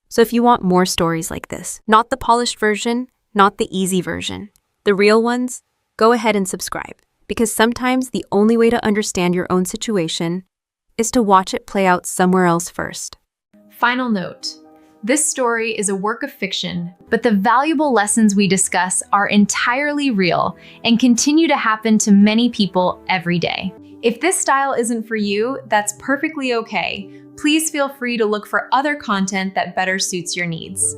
So if you want more stories like this, not the polished version, not the easy version, the real ones, go ahead and subscribe. Because sometimes the only way to understand your own situation is to watch it play out somewhere else first. Final note. This story is a work of fiction, but the valuable lessons we discuss are entirely real and continue to happen to many people every day. If this style isn't for you, that's perfectly okay. Please feel free to look for other content that better suits your needs.